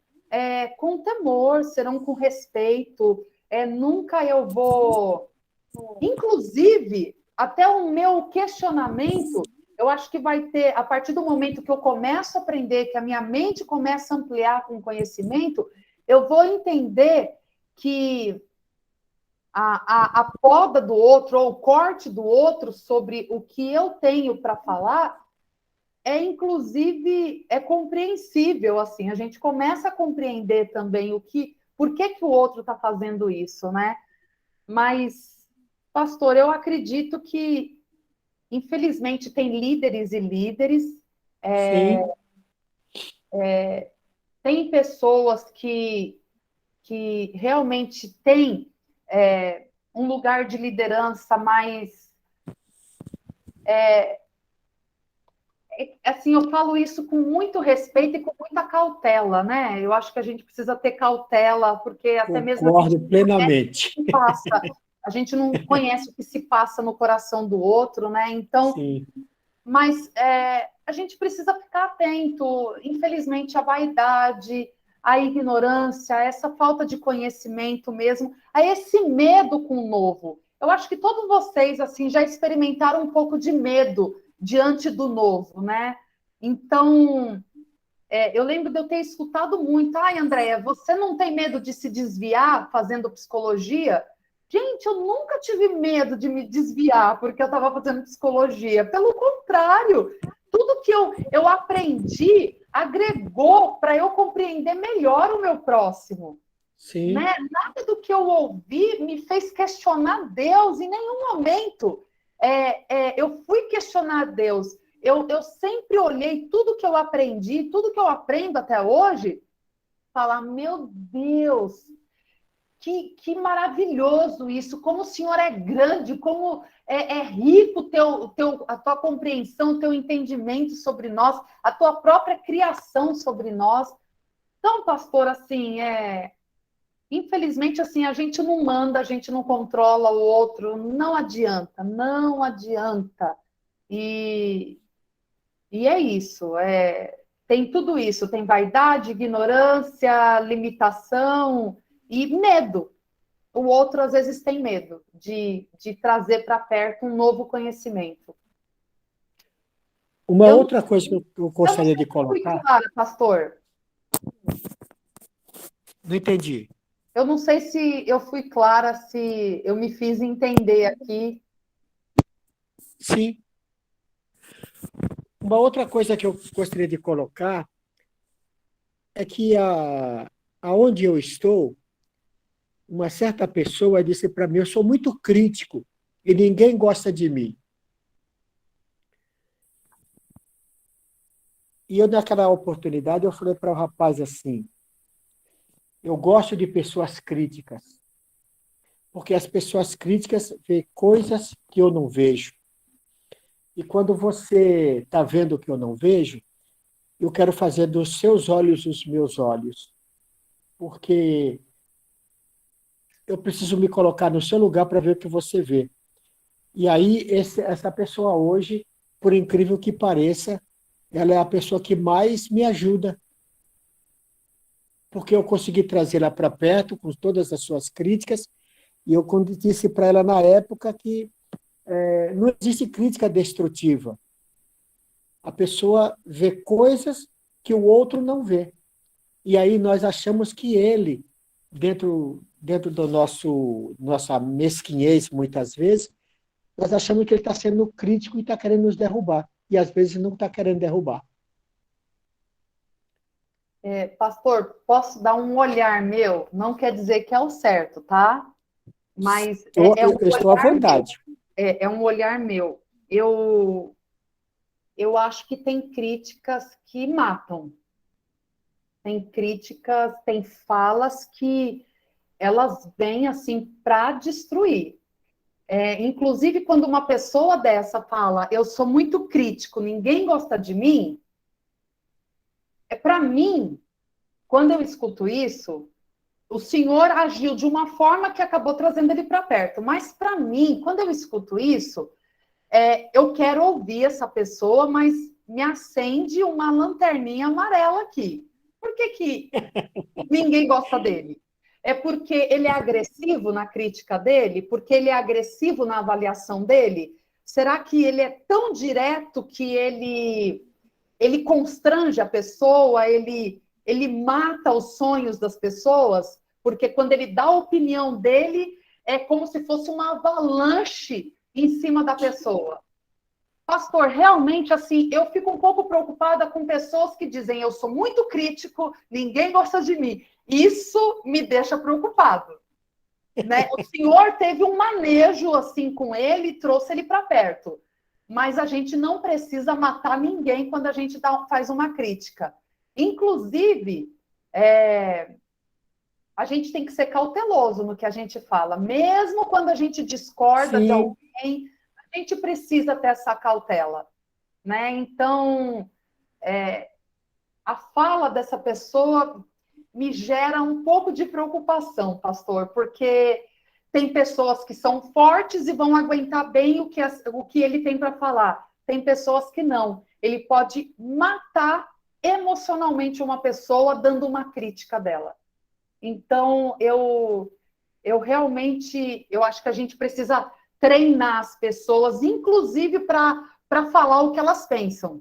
com temor, serão com respeito. Nunca eu vou... Inclusive, até o meu questionamento, eu acho que vai ter, a partir do momento que eu começo a aprender, que a minha mente começa a ampliar com conhecimento, eu vou entender que a poda do outro, ou o corte do outro sobre o que eu tenho para falar, inclusive, compreensível, assim, a gente começa a compreender também por que o outro está fazendo isso, né? Mas, pastor, eu acredito que, infelizmente, tem líderes e líderes, tem pessoas que realmente têm um lugar de liderança mais... assim, eu falo isso com muito respeito e com muita cautela, né? Eu acho que a gente precisa ter cautela, porque até mesmo Concordo plenamente. a gente não conhece o que se passa no coração do outro, né? Então, mas a gente precisa ficar atento. Infelizmente, a vaidade, a ignorância, essa falta de conhecimento mesmo, a esse medo com o novo. Eu acho que todos vocês assim já experimentaram um pouco de medo diante do novo, né? Então, eu lembro de eu ter escutado muito: ai, Andréia, você não tem medo de se desviar fazendo psicologia? Gente, eu nunca tive medo de me desviar porque eu estava fazendo psicologia. Pelo contrário, tudo que eu aprendi agregou para eu compreender melhor o meu próximo. Sim. Né? Nada do que eu ouvi me fez questionar Deus em nenhum momento. Eu fui questionar Deus. Eu sempre olhei tudo que eu aprendi, tudo que eu aprendo até hoje, falar: meu Deus, que maravilhoso isso, como o Senhor é grande, como é rico a tua compreensão, o teu entendimento sobre nós, a tua própria criação sobre nós. Então, pastor, assim, infelizmente, assim, a gente não manda, a gente não controla o outro, não adianta, não adianta. E é isso, tem tudo isso, tem vaidade, ignorância, limitação e medo. O outro, às vezes, tem medo de trazer para perto um novo conhecimento. Uma outra coisa que eu gostaria de colocar... Eu não sei se eu fui clara, pastor. Não entendi. Eu não sei se eu fui clara, se eu me fiz entender aqui. Sim. Uma outra coisa que eu gostaria de colocar é que aonde eu estou, uma certa pessoa disse para mim: eu sou muito crítico e ninguém gosta de mim. E eu, naquela oportunidade, eu falei para o rapaz assim: eu gosto de pessoas críticas, porque as pessoas críticas veem coisas que eu não vejo. E quando você está vendo o que eu não vejo, eu quero fazer dos seus olhos os meus olhos, porque eu preciso me colocar no seu lugar para ver o que você vê. E aí, essa pessoa hoje, por incrível que pareça, ela é a pessoa que mais me ajuda, porque eu consegui trazê-la para perto com todas as suas críticas, e eu disse para ela na época que não existe crítica destrutiva. A pessoa vê coisas que o outro não vê. E aí nós achamos que ele, dentro do nossa mesquinhez, muitas vezes, nós achamos que ele está sendo crítico e está querendo nos derrubar. E às vezes não está querendo derrubar. Pastor, posso dar um olhar meu? Não quer dizer que é o certo, tá? Mas eu estou à vontade. É um olhar meu. Eu acho que tem críticas que matam. Tem críticas, tem falas que elas vêm assim para destruir. Inclusive, quando uma pessoa dessa fala, eu sou muito crítico, ninguém gosta de mim, para mim, quando eu escuto isso, o Senhor agiu de uma forma que acabou trazendo ele para perto. Mas, para mim, quando eu escuto isso, eu quero ouvir essa pessoa, mas me acende uma lanterninha amarela aqui. Por que ninguém gosta dele? É porque ele é agressivo na crítica dele? Porque ele é agressivo na avaliação dele? Será que ele é tão direto que ele constrange a pessoa, ele mata os sonhos das pessoas? Porque quando ele dá a opinião dele, é como se fosse uma avalanche em cima da pessoa. Pastor, realmente, assim, eu fico um pouco preocupada com pessoas que dizem, eu sou muito crítico, ninguém gosta de mim. Isso me deixa preocupado. Né? O Senhor teve um manejo, assim, com ele e trouxe ele para perto. Mas a gente não precisa matar ninguém quando a gente faz uma crítica. Inclusive, a gente tem que ser cauteloso no que a gente fala. Mesmo quando a gente discorda de alguém, a gente precisa ter essa cautela. Né? Então, a fala dessa pessoa me gera um pouco de preocupação, pastor, porque tem pessoas que são fortes e vão aguentar bem o que ele tem para falar. Tem pessoas que não. Ele pode matar emocionalmente uma pessoa dando uma crítica dela. Então, eu realmente, eu acho que a gente precisa treinar as pessoas, inclusive para falar o que elas pensam.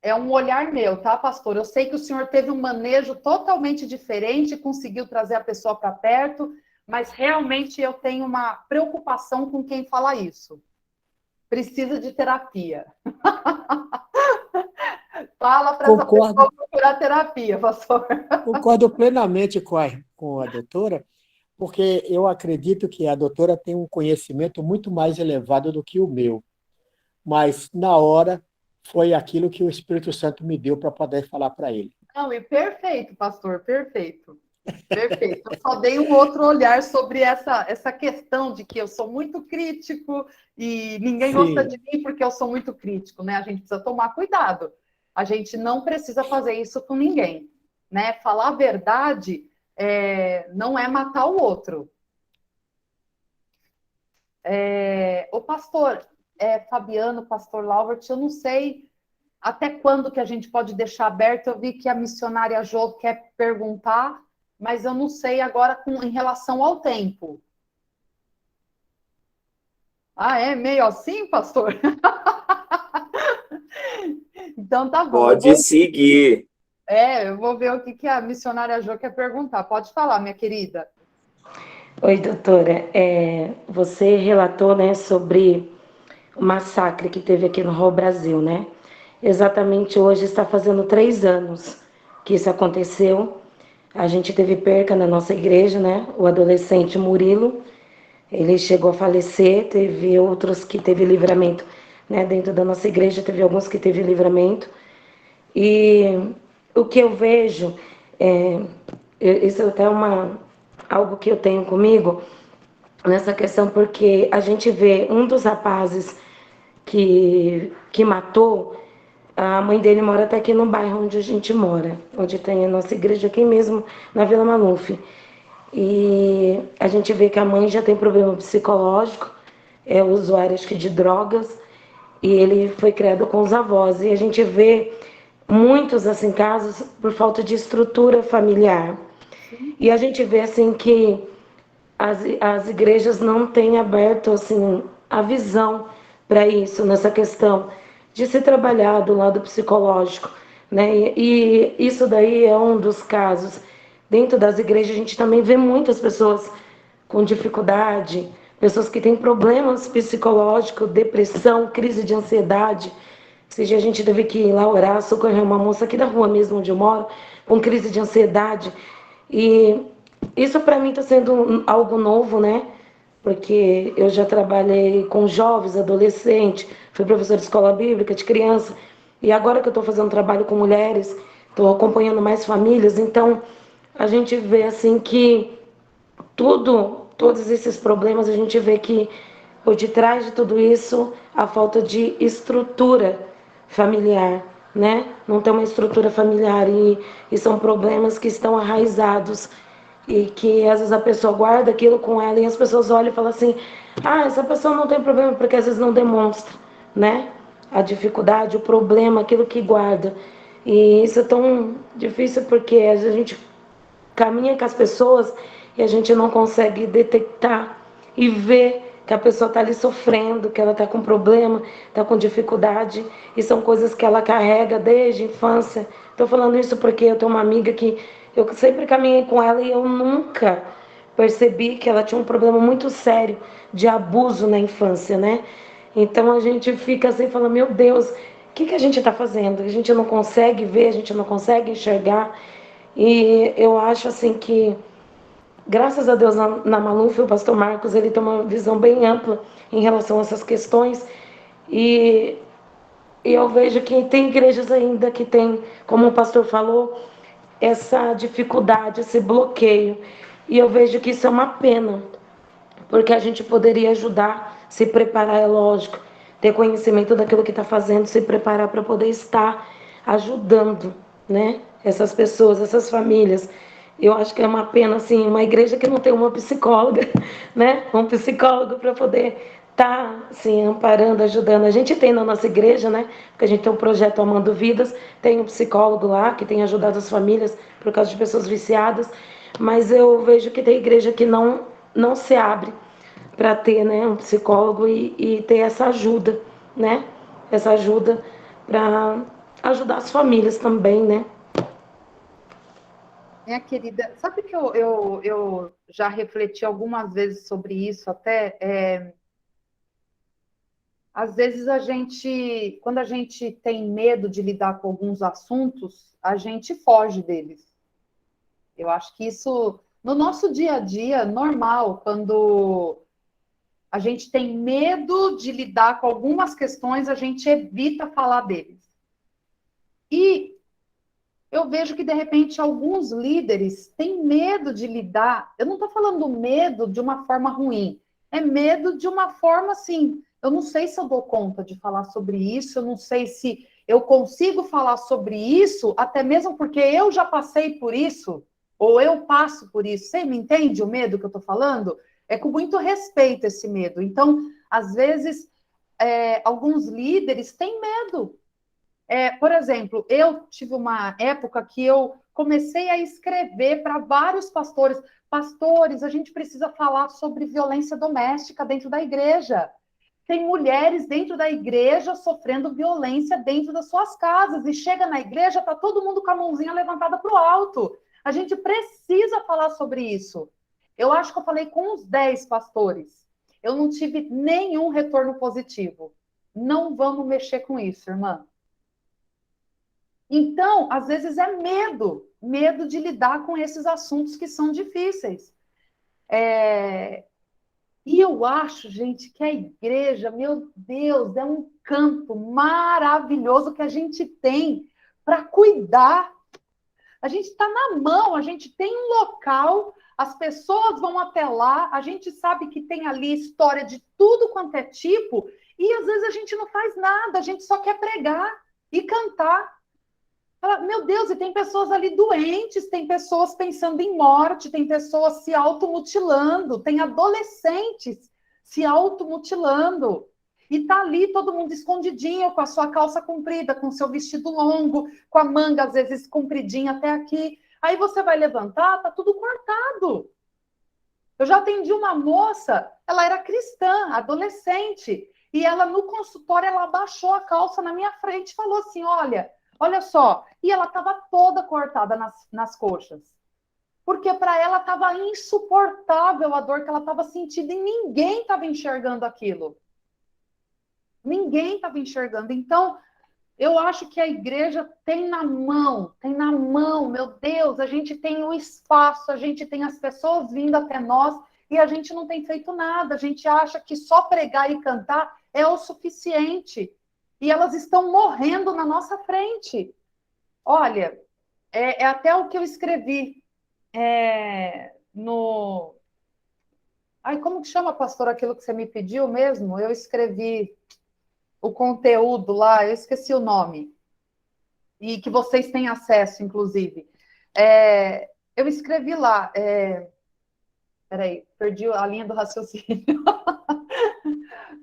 É um olhar meu, tá, pastor? Eu sei que o senhor teve um manejo totalmente diferente, conseguiu trazer a pessoa para perto, mas realmente eu tenho uma preocupação com quem fala isso. Precisa de terapia. Fala para essa pessoa procurar terapia, pastor. Concordo plenamente com a doutora, porque eu acredito que a doutora tem um conhecimento muito mais elevado do que o meu. Mas, na hora, foi aquilo que o Espírito Santo me deu para poder falar para ele. Não, e perfeito, pastor, perfeito. Perfeito. Eu só dei um outro olhar sobre essa questão de que eu sou muito crítico e ninguém gosta de mim porque eu sou muito crítico, né? A gente precisa tomar cuidado. A gente não precisa fazer isso com ninguém, né? Falar a verdade não é matar o outro. O pastor Fabiano, pastor Laubert, eu não sei até quando que a gente pode deixar aberto. Eu vi que a missionária Jô quer perguntar, mas eu não sei agora em relação ao tempo. Ah, é meio assim, pastor? Então tá bom. Pode seguir. Eu vou ver o que a missionária Jô quer perguntar. Pode falar, minha querida. Oi, doutora. Você relatou, né, sobre o massacre que teve aqui no Raul Brasil, né? Exatamente hoje está fazendo 3 anos que isso aconteceu. A gente teve perca na nossa igreja, né? O adolescente Murilo, ele chegou a falecer, teve outros que teve livramento, né? Dentro da nossa igreja teve alguns que teve livramento. E o que eu vejo, isso até algo que eu tenho comigo, nessa questão, porque a gente vê um dos rapazes que matou, a mãe dele mora até aqui no bairro onde a gente mora, onde tem a nossa igreja aqui mesmo, na Vila Maluf. E a gente vê que a mãe já tem problema psicológico, é usuária acho que de drogas, e ele foi criado com os avós. E a gente vê muitos assim casos por falta de estrutura familiar. E a gente vê assim que as igrejas não têm aberto assim a visão para isso, nessa questão de se trabalhar do lado psicológico, né? E isso daí é um dos casos. Dentro das igrejas a gente também vê muitas pessoas com dificuldade, pessoas que têm problemas psicológicos, depressão, crise de ansiedade. Esse dia a gente teve que ir lá orar, socorrer uma moça aqui da rua mesmo onde eu moro, com crise de ansiedade. E isso para mim está sendo algo novo, né? Porque eu já trabalhei com jovens, adolescentes, fui professora de escola bíblica, de criança, e agora que eu estou fazendo trabalho com mulheres, estou acompanhando mais famílias, então a gente vê assim que tudo todos esses problemas, a gente vê que por detrás de tudo isso, a falta de estrutura familiar, né? Não tem uma estrutura familiar e são problemas que estão arraizados e que às vezes a pessoa guarda aquilo com ela e as pessoas olham e falam assim, essa pessoa não tem problema, porque às vezes não demonstra, né? A dificuldade, o problema, aquilo que guarda. E isso é tão difícil porque às vezes a gente caminha com as pessoas e a gente não consegue detectar e ver que a pessoa está ali sofrendo, que ela está com problema, está com dificuldade, e são coisas que ela carrega desde a infância. Estou falando isso porque eu tenho uma amiga que eu sempre caminhei com ela e eu nunca percebi que ela tinha um problema muito sério de abuso na infância, né? Então a gente fica assim, falando, meu Deus, o que a gente está fazendo? A gente não consegue ver, a gente não consegue enxergar. E eu acho assim que, graças a Deus, na Maluf, o pastor Marcos, ele tem uma visão bem ampla em relação a essas questões. E eu vejo que tem igrejas ainda que tem, como o pastor falou, essa dificuldade, esse bloqueio. E eu vejo que isso é uma pena, porque a gente poderia ajudar, se preparar, é lógico, ter conhecimento daquilo que está fazendo, se preparar para poder estar ajudando, né? Essas pessoas, essas famílias. Eu acho que é uma pena, assim, uma igreja que não tem uma psicóloga, né? Um psicólogo para poder estar, assim, amparando, ajudando. A gente tem na nossa igreja, né? Porque a gente tem um projeto Amando Vidas, tem um psicólogo lá que tem ajudado as famílias por causa de pessoas viciadas, mas eu vejo que tem igreja que não se abre para ter, né, um psicólogo e ter essa ajuda, né? Essa ajuda para ajudar as famílias também, né? Minha querida, sabe que eu já refleti algumas vezes sobre isso, até. Às vezes quando a gente tem medo de lidar com alguns assuntos, a gente foge deles. Eu acho que isso, no nosso dia a dia, normal, quando a gente tem medo de lidar com algumas questões, a gente evita falar deles. E eu vejo que, de repente, alguns líderes têm medo de lidar. Eu não estou falando medo de uma forma ruim, é medo de uma forma assim. Eu não sei se eu dou conta de falar sobre isso, eu não sei se eu consigo falar sobre isso, até mesmo porque eu já passei por isso, ou eu passo por isso. Você me entende o medo que eu estou falando? É com muito respeito esse medo. Então, às vezes, alguns líderes têm medo. Por exemplo, eu tive uma época que eu comecei a escrever para vários pastores. Pastores, a gente precisa falar sobre violência doméstica dentro da igreja. Tem mulheres dentro da igreja sofrendo violência dentro das suas casas. E chega na igreja, está todo mundo com a mãozinha levantada para o alto. A gente precisa falar sobre isso. Eu acho que eu falei com uns 10 pastores. Eu não tive nenhum retorno positivo. Não vamos mexer com isso, irmã. Então, às vezes é medo de lidar com esses assuntos que são difíceis. E eu acho, gente, que a igreja, meu Deus, é um campo maravilhoso que a gente tem para cuidar. A gente está na mão, a gente tem um local, as pessoas vão até lá, a gente sabe que tem ali história de tudo quanto é tipo, e às vezes a gente não faz nada, a gente só quer pregar e cantar. Meu Deus, e tem pessoas ali doentes, tem pessoas pensando em morte, tem pessoas se automutilando, tem adolescentes se automutilando. E tá ali todo mundo escondidinho, com a sua calça comprida, com o seu vestido longo, com a manga às vezes compridinha até aqui. Aí você vai levantar, tá tudo cortado. Eu já atendi uma moça, ela era cristã, adolescente, e ela no consultório, ela abaixou a calça na minha frente e falou assim, olha só, e ela estava toda cortada nas coxas. Porque para ela estava insuportável a dor que ela estava sentindo e ninguém estava enxergando aquilo. Ninguém estava enxergando. Então, eu acho que a igreja tem na mão, meu Deus, a gente tem o espaço, a gente tem as pessoas vindo até nós e a gente não tem feito nada. A gente acha que só pregar e cantar é o suficiente. E elas estão morrendo na nossa frente. Olha, é até o que eu escrevi no Ai, como que chama, pastor, aquilo que você me pediu mesmo? Eu escrevi o conteúdo lá, eu esqueci o nome. E que vocês têm acesso, inclusive. Eu escrevi lá. Peraí, perdi a linha do raciocínio.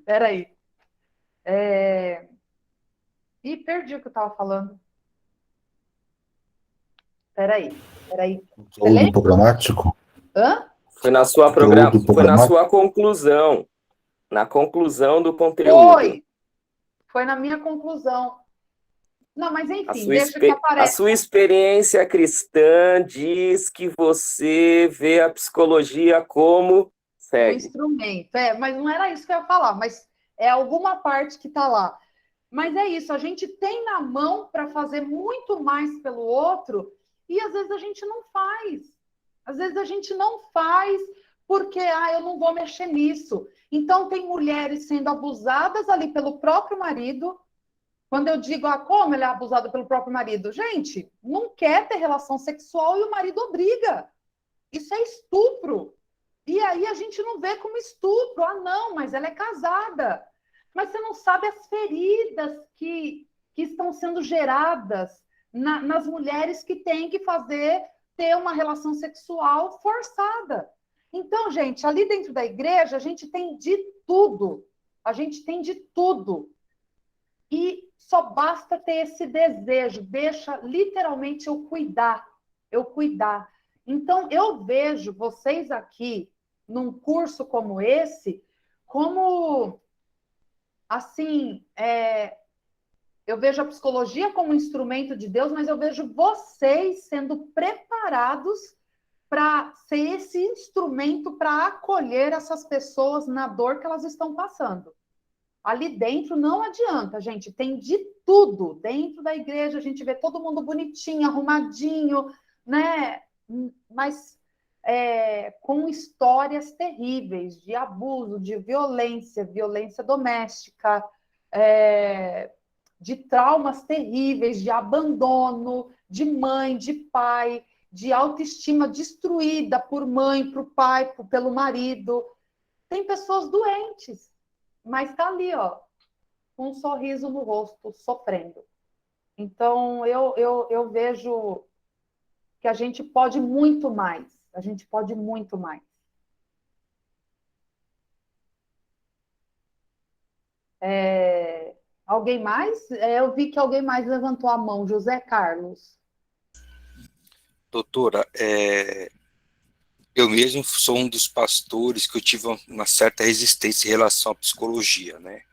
Peraí. Ih, perdi o que eu estava falando. Peraí. Você Conteúdo lembra? programático? Hã? Foi na sua Conteúdo foi na programático? sua conclusão, na conclusão do conteúdo. Foi na minha conclusão. Não, mas A enfim, sua, deixa que a aparece. sua experiência cristã diz que você vê a psicologia como Um segue. instrumento. Mas não era isso que eu ia falar, mas é alguma parte que está lá. Mas é isso, a gente tem na mão para fazer muito mais pelo outro e às vezes a gente não faz. Às vezes a gente não faz porque eu não vou mexer nisso. Então tem mulheres sendo abusadas ali pelo próprio marido. Quando eu digo, como ele é abusado pelo próprio marido? Gente, não quer ter relação sexual e o marido obriga. Isso é estupro. E aí a gente não vê como estupro. Não, mas ela é casada. Mas você não sabe as feridas que estão sendo geradas nas mulheres que têm que ter uma relação sexual forçada. Então, gente, ali dentro da igreja, a gente tem de tudo. A gente tem de tudo. E só basta ter esse desejo. Deixa literalmente eu cuidar. Então, eu vejo vocês aqui, num curso como esse, como, assim, eu vejo a psicologia como um instrumento de Deus, mas eu vejo vocês sendo preparados para ser esse instrumento para acolher essas pessoas na dor que elas estão passando. Ali dentro não adianta, gente, tem de tudo. Dentro da igreja a gente vê todo mundo bonitinho, arrumadinho, né? Mas com histórias terríveis de abuso, de violência doméstica, de traumas terríveis, de abandono, de mãe, de pai, de autoestima destruída por mãe, por pai, pelo marido. Tem pessoas doentes, mas está ali, com um sorriso no rosto, sofrendo. Então, eu vejo que a gente pode muito mais. A gente pode muito mais. Alguém mais? Eu vi que alguém mais levantou a mão, José Carlos. Doutora, eu mesmo sou um dos pastores que eu tive uma certa resistência em relação à psicologia, né?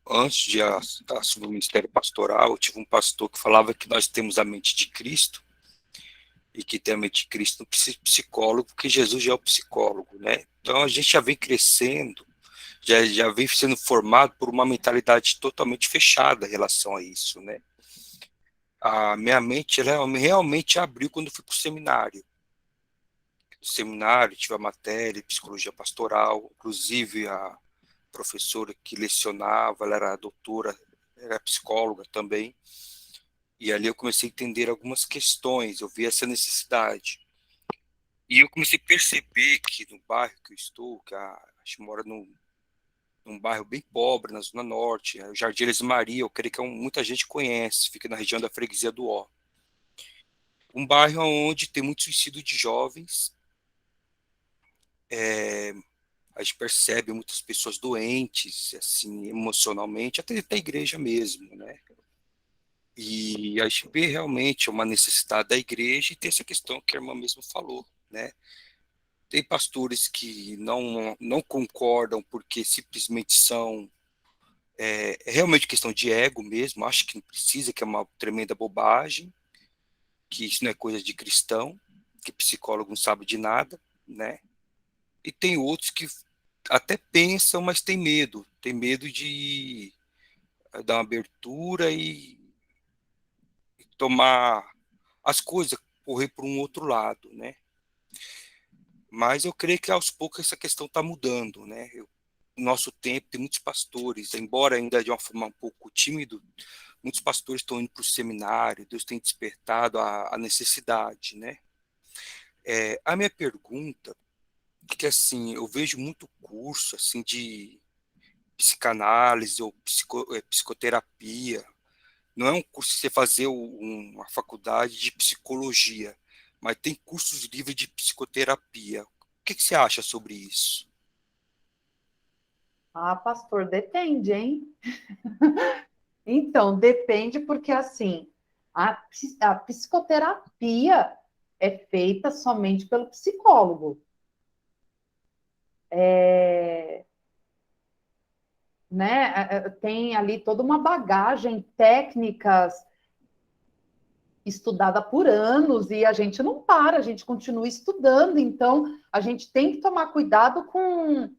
Antes de assumir o ministério pastoral, eu tive um pastor que falava que nós temos a mente de Cristo e que tem a mente de Cristo não precisa de psicólogo, porque Jesus já é o psicólogo, né? Então a gente já vem crescendo, já vem sendo formado por uma mentalidade totalmente fechada em relação a isso, né? A minha mente ela realmente abriu quando eu fui para o seminário. No seminário tive a matéria de psicologia pastoral, inclusive a professora que lecionava, ela era doutora, era psicóloga também, e ali eu comecei a entender algumas questões, eu vi essa necessidade. E eu comecei a perceber que no bairro que eu estou, que a gente mora num bairro bem pobre, na Zona Norte, o Jardim Elis Maria, eu creio que muita gente conhece, fica na região da Freguesia do Ó. Um bairro onde tem muito suicídio de jovens, a gente percebe muitas pessoas doentes, assim, emocionalmente, até da igreja mesmo, né? E a gente vê realmente uma necessidade da igreja e tem essa questão que a irmã mesmo falou, né? Tem pastores que não concordam porque simplesmente são realmente questão de ego mesmo, acho que não precisa, que é uma tremenda bobagem, que isso não é coisa de cristão, que psicólogo não sabe de nada, né? E tem outros que até pensam, mas tem medo de dar uma abertura e tomar as coisas, correr para um outro lado, né? Mas eu creio que aos poucos essa questão está mudando, né? No nosso tempo tem muitos pastores, embora ainda de uma forma um pouco tímido, muitos pastores estão indo para o seminário, Deus tem despertado a necessidade, né? A minha pergunta que assim, eu vejo muito curso assim de psicanálise ou psicoterapia. Não é um curso que você fazer uma faculdade de psicologia, mas tem cursos livres de psicoterapia. O que você acha sobre isso? Ah, pastor, depende, hein? Então, depende porque, assim, a psicoterapia é feita somente pelo psicólogo. Né? Tem ali toda uma bagagem, técnicas estudada por anos e a gente não para, a gente continua estudando. Então, a gente tem que tomar cuidado com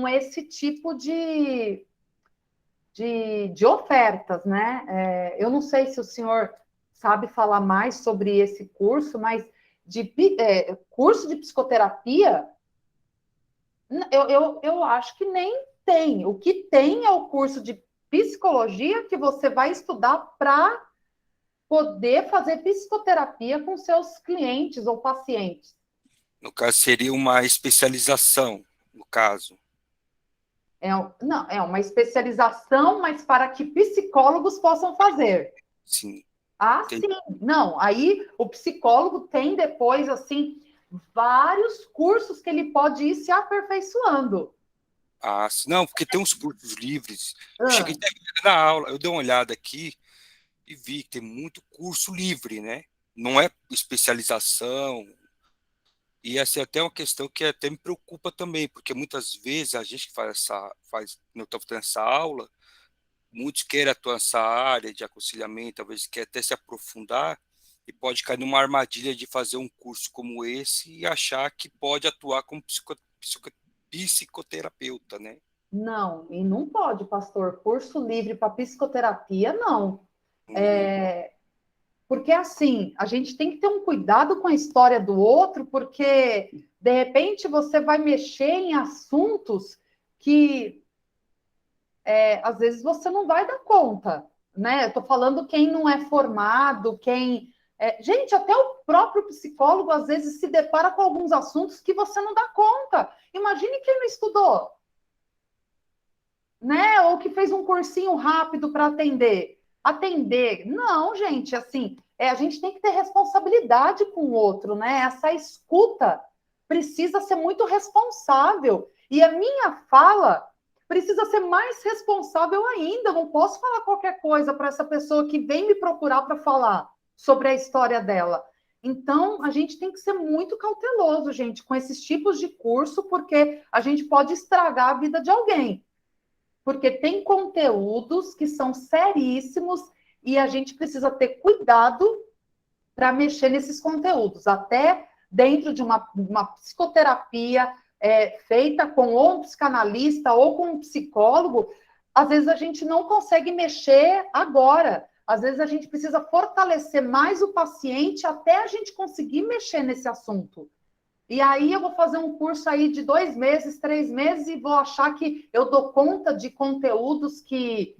esse tipo de ofertas, né? Eu não sei se o senhor sabe falar mais sobre esse curso, mas curso de psicoterapia, eu acho que nem tem. O que tem é o curso de psicologia que você vai estudar para poder fazer psicoterapia com seus clientes ou pacientes. No caso, seria uma especialização, no caso. Não, é uma especialização, mas para que psicólogos possam fazer. Sim. Ah, sim. Não, aí o psicólogo tem depois, assim, vários cursos que ele pode ir se aperfeiçoando. Ah, não, porque tem uns cursos livres. Eu cheguei na aula, eu dei uma olhada aqui e vi que tem muito curso livre, né? Não é especialização. E essa é até uma questão que até me preocupa também, porque muitas vezes a gente que não está fazendo essa aula, muitos querem atuar nessa área de aconselhamento, talvez quer até se aprofundar, e pode cair numa armadilha de fazer um curso como esse e achar que pode atuar como psicoterapeuta, né? Não, e não pode, pastor. Curso livre para psicoterapia, não. Porque, assim, a gente tem que ter um cuidado com a história do outro, porque, de repente, você vai mexer em assuntos que, às vezes, você não vai dar conta, né? Eu estou falando quem não é formado, quem... gente, até o próprio psicólogo, às vezes, se depara com alguns assuntos que você não dá conta. Imagine quem não estudou, né? Ou que fez um cursinho rápido para atender. Não, gente, assim, a gente tem que ter responsabilidade com o outro, né? Essa escuta precisa ser muito responsável. E a minha fala precisa ser mais responsável ainda. Eu não posso falar qualquer coisa para essa pessoa que vem me procurar para falar sobre a história dela. Então, a gente tem que ser muito cauteloso, gente, com esses tipos de curso, porque a gente pode estragar a vida de alguém. Porque tem conteúdos que são seríssimos e a gente precisa ter cuidado para mexer nesses conteúdos, até dentro de uma psicoterapia feita com ou um psicanalista ou com um psicólogo, às vezes a gente não consegue mexer agora. Às vezes a gente precisa fortalecer mais o paciente até a gente conseguir mexer nesse assunto. E aí eu vou fazer um curso aí de 2 meses, 3 meses e vou achar que eu dou conta de conteúdos que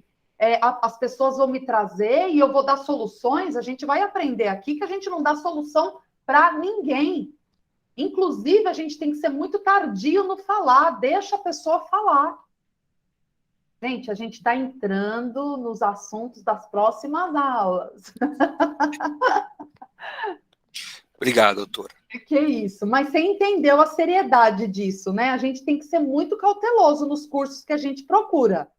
as pessoas vão me trazer e eu vou dar soluções. A gente vai aprender aqui que a gente não dá solução para ninguém. Inclusive, a gente tem que ser muito tardio no falar, deixa a pessoa falar. Gente, a gente está entrando nos assuntos das próximas aulas. Obrigado, doutora. Que isso, mas você entendeu a seriedade disso, né? A gente tem que ser muito cauteloso nos cursos que a gente procura.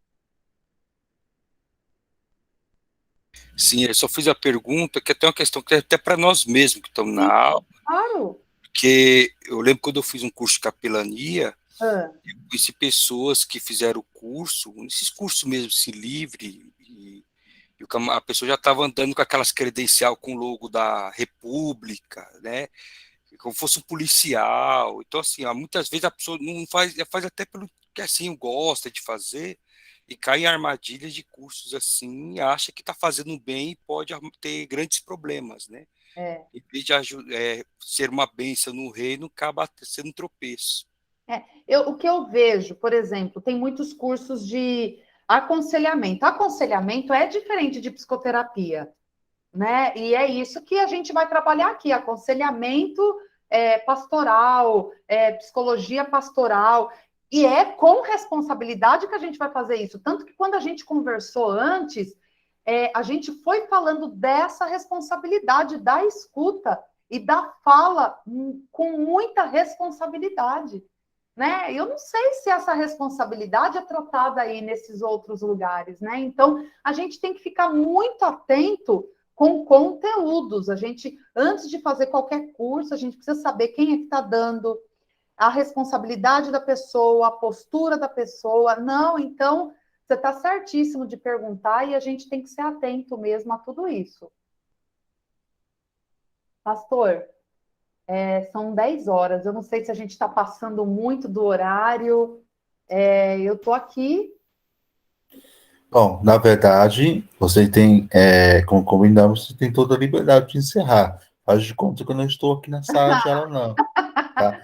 Sim, eu só fiz a pergunta, que até uma questão que é até para nós mesmos que estamos na aula. Claro. Porque eu lembro quando eu fiz um curso de capelania, eu conheci pessoas que fizeram o curso, nesses cursos mesmo, assim, livre, e a pessoa já estava andando com aquelas credencial com o logo da República, né? Como fosse um policial. Então, assim, muitas vezes a pessoa não faz até pelo que assim gosta de fazer, e cai em armadilhas de cursos assim, e acha que está fazendo bem e pode ter grandes problemas, né? Em vez de ser uma bênção no reino, acaba sendo um tropeço. O que eu vejo, por exemplo, tem muitos cursos de aconselhamento. Aconselhamento é diferente de psicoterapia, né? E é isso que a gente vai trabalhar aqui. Aconselhamento pastoral, psicologia pastoral, e é com responsabilidade que a gente vai fazer isso. Tanto que quando a gente conversou antes, a gente foi falando dessa responsabilidade da escuta e da fala com muita responsabilidade, né? Eu não sei se essa responsabilidade é tratada aí nesses outros lugares, né? Então, a gente tem que ficar muito atento com conteúdos. A gente, antes de fazer qualquer curso, a gente precisa saber quem é que está dando, a responsabilidade da pessoa, a postura da pessoa. Não, então, você está certíssimo de perguntar e a gente tem que ser atento mesmo a tudo isso. Pastor, são 10 horas. Eu não sei se a gente está passando muito do horário. Eu estou aqui. Bom, na verdade, você tem, como combinamos, você tem toda a liberdade de encerrar. Faz de conta que eu não estou aqui na sala de aula, não. Tá?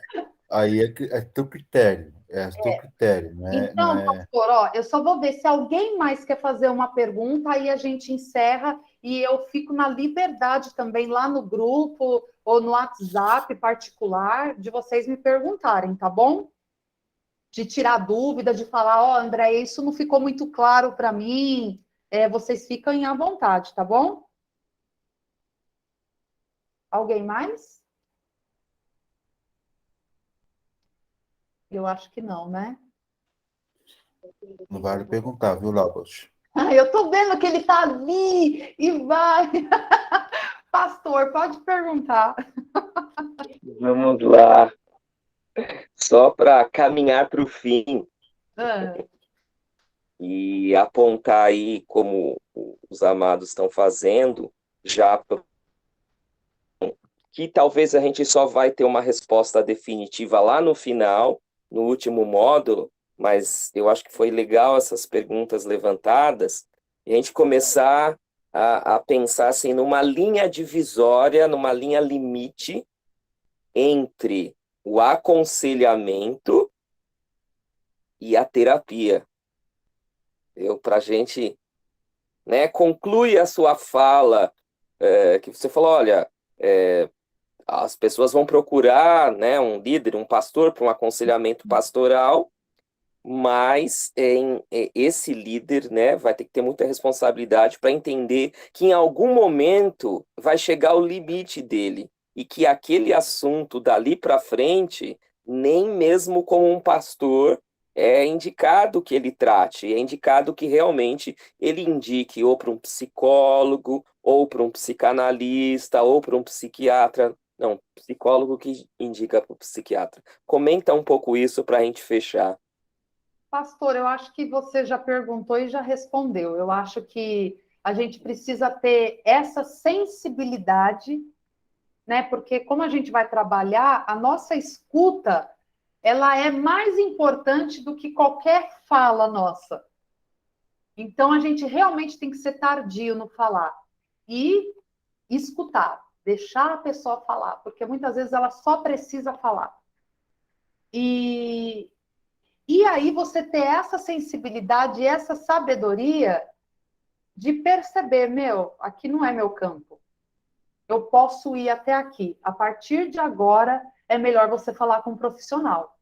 Aí é teu critério. É teu critério, não é, não Então, é... pastor, eu só vou ver se alguém mais quer fazer uma pergunta, aí a gente encerra e eu fico na liberdade também lá no grupo ou no WhatsApp particular de vocês me perguntarem, tá bom? De tirar dúvida, de falar, André, isso não ficou muito claro para mim. Vocês ficam à vontade, tá bom? Alguém mais? Eu acho que não, né? Não vale perguntar, viu, Labos? Eu tô vendo que ele tá ali e vai. Pastor, pode perguntar. Vamos lá. Só para caminhar para o fim e apontar aí como os amados estão fazendo, já que talvez a gente só vai ter uma resposta definitiva lá no final, no último módulo, mas eu acho que foi legal essas perguntas levantadas, e a gente começar a pensar assim, numa linha divisória, numa linha limite entre o aconselhamento e a terapia. Para a gente, né, conclui a sua fala, que você falou, olha, as pessoas vão procurar, né, um líder, um pastor para um aconselhamento pastoral, mas esse líder, né, vai ter que ter muita responsabilidade para entender que em algum momento vai chegar o limite dele e que aquele assunto dali para frente, nem mesmo como um pastor, é indicado que ele trate, é indicado que realmente ele indique ou para um psicólogo, ou para um psicanalista, ou para um psiquiatra. Não, psicólogo que indica para o psiquiatra. Comenta um pouco isso para a gente fechar. Pastor, eu acho que você já perguntou e já respondeu. Eu acho que a gente precisa ter essa sensibilidade, né? Porque como a gente vai trabalhar, a nossa escuta, ela é mais importante do que qualquer fala nossa. Então, a gente realmente tem que ser tardio no falar e escutar, deixar a pessoa falar, porque muitas vezes ela só precisa falar. E aí você ter essa sensibilidade, essa sabedoria de perceber, aqui não é meu campo. Eu posso ir até aqui. A partir de agora, é melhor você falar com um profissional.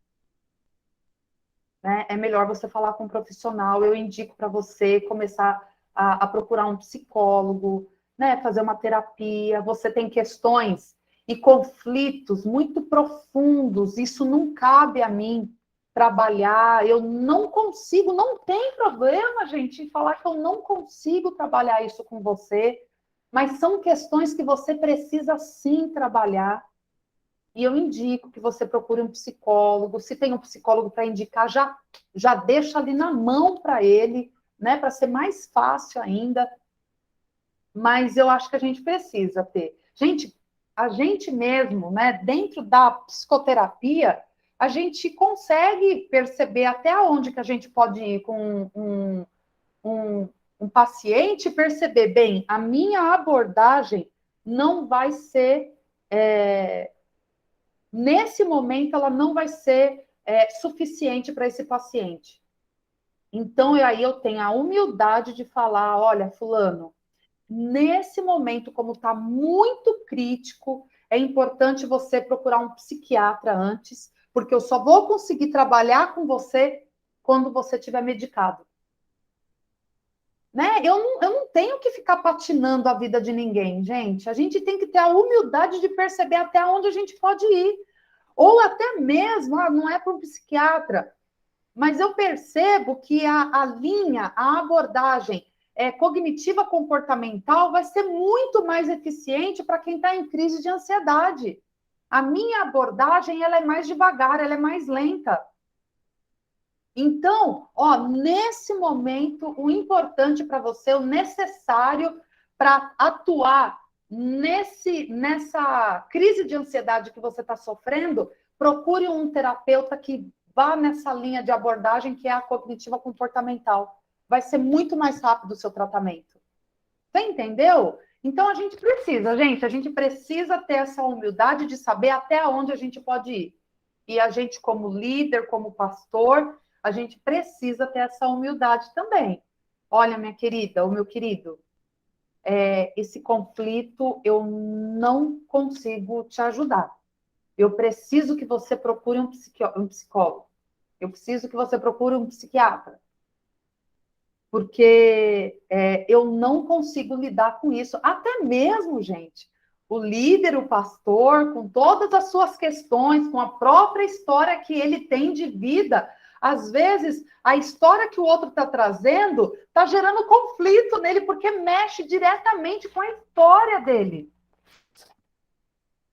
Né? É melhor você falar com um profissional. Eu indico para você começar a procurar um psicólogo, né? Fazer uma terapia. Você tem questões e conflitos muito profundos. Isso não cabe a mim trabalhar. Eu não consigo, não tem problema, gente, em falar que eu não consigo trabalhar isso com você. Mas são questões que você precisa sim trabalhar. E eu indico que você procure um psicólogo. Se tem um psicólogo para indicar, já deixa ali na mão para ele, né? Para ser mais fácil ainda. Mas eu acho que a gente precisa ter. Gente, a gente mesmo, né? Dentro da psicoterapia, a gente consegue perceber até onde que a gente pode ir com um paciente, perceber, bem, a minha abordagem não vai ser... nesse momento, ela não vai ser suficiente para esse paciente. Então, aí eu tenho a humildade de falar, olha, fulano, nesse momento, como está muito crítico, é importante você procurar um psiquiatra antes, porque eu só vou conseguir trabalhar com você quando você estiver medicado. Né? Eu não tenho que ficar patinando a vida de ninguém, gente. A gente tem que ter a humildade de perceber até onde a gente pode ir. Ou até mesmo, não é para um psiquiatra, mas eu percebo que a linha, a abordagem cognitiva comportamental vai ser muito mais eficiente para quem está em crise de ansiedade. A minha abordagem ela é mais devagar, ela é mais lenta. Então, nesse momento, o importante para você, o necessário para atuar nessa crise de ansiedade que você está sofrendo, procure um terapeuta que vá nessa linha de abordagem que é a cognitiva comportamental. Vai ser muito mais rápido o seu tratamento. Você entendeu? Então, a gente precisa ter essa humildade de saber até onde a gente pode ir. E a gente, como líder, como pastor, a gente precisa ter essa humildade também. Olha, minha querida, o meu querido, esse conflito eu não consigo te ajudar. Eu preciso que você procure um psicólogo. Eu preciso que você procure um psiquiatra. Porque eu não consigo lidar com isso. Até mesmo, gente, o líder, o pastor, com todas as suas questões, com a própria história que ele tem de vida, às vezes, a história que o outro está trazendo está gerando conflito nele, porque mexe diretamente com a história dele.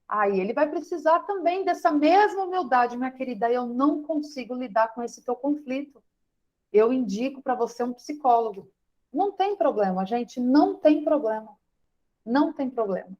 Aí ele vai precisar também dessa mesma humildade, minha querida. Eu não consigo lidar com esse teu conflito. Eu indico para você um psicólogo. Não tem problema, gente, não tem problema. Não tem problema.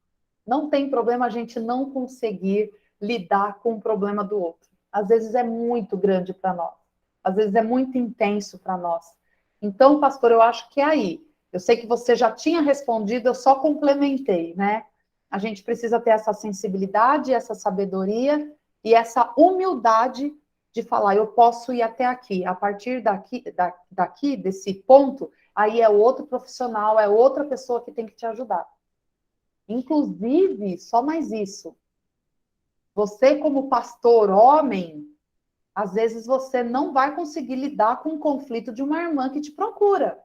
Não tem problema a gente não conseguir lidar com o problema do outro. Às vezes é muito grande para nós. Às vezes é muito intenso para nós. Então, pastor, eu acho que é aí. Eu sei que você já tinha respondido, eu só complementei, né? A gente precisa ter essa sensibilidade, essa sabedoria e essa humildade de falar, eu posso ir até aqui. A partir daqui, desse ponto, aí é outro profissional, é outra pessoa que tem que te ajudar. Inclusive, só mais isso. Você, como pastor homem, às vezes você não vai conseguir lidar com o conflito de uma irmã que te procura.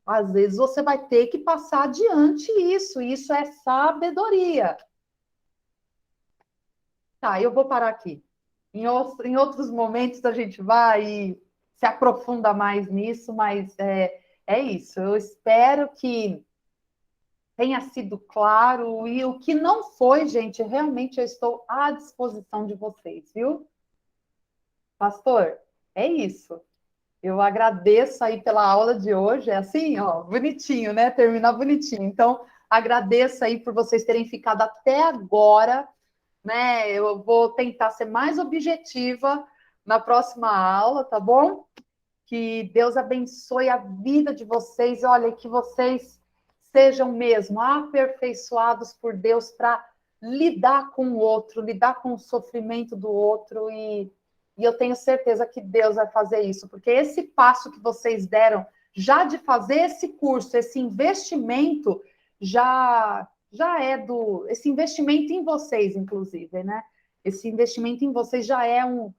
Às vezes você vai ter que passar adiante isso. Isso é sabedoria. Tá, eu vou parar aqui. Em outros momentos a gente vai e se aprofunda mais nisso, mas é isso. Eu espero que tenha sido claro. E o que não foi, gente, realmente eu estou à disposição de vocês, viu? Pastor, é isso. Eu agradeço aí pela aula de hoje. É assim, bonitinho, né? Terminar bonitinho. Então, agradeço aí por vocês terem ficado até agora, né? Eu vou tentar ser mais objetiva na próxima aula, tá bom? Que Deus abençoe a vida de vocês. Olha, que vocês sejam mesmo aperfeiçoados por Deus para lidar com o outro, lidar com o sofrimento do outro e eu tenho certeza que Deus vai fazer isso, porque esse passo que vocês deram, já de fazer esse curso, esse investimento, já esse investimento em vocês, inclusive, né? Esse investimento em vocês já é um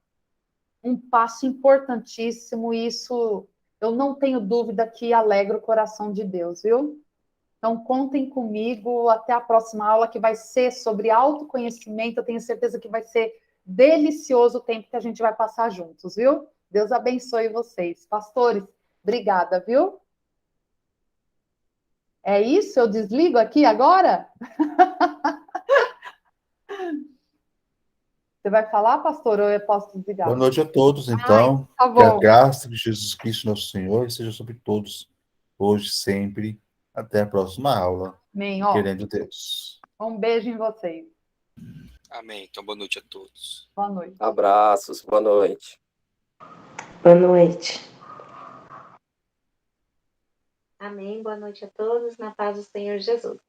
passo importantíssimo, e isso eu não tenho dúvida que alegra o coração de Deus, viu? Então, contem comigo até a próxima aula, que vai ser sobre autoconhecimento. Eu tenho certeza que vai ser delicioso o tempo que a gente vai passar juntos, viu? Deus abençoe vocês. Pastores, obrigada, viu? É isso? Eu desligo aqui agora? Você vai falar, pastor, ou eu posso desligar? Boa noite a todos, então. Tá Que a bom. graça de Jesus Cristo, nosso Senhor, seja sobre todos, hoje, sempre. Até a próxima aula. Amém. Querendo Deus. Um beijo em vocês. Amém. Então, boa noite a todos. Boa noite. Abraços, boa noite. Boa noite. Amém. Boa noite a todos, na paz do Senhor Jesus.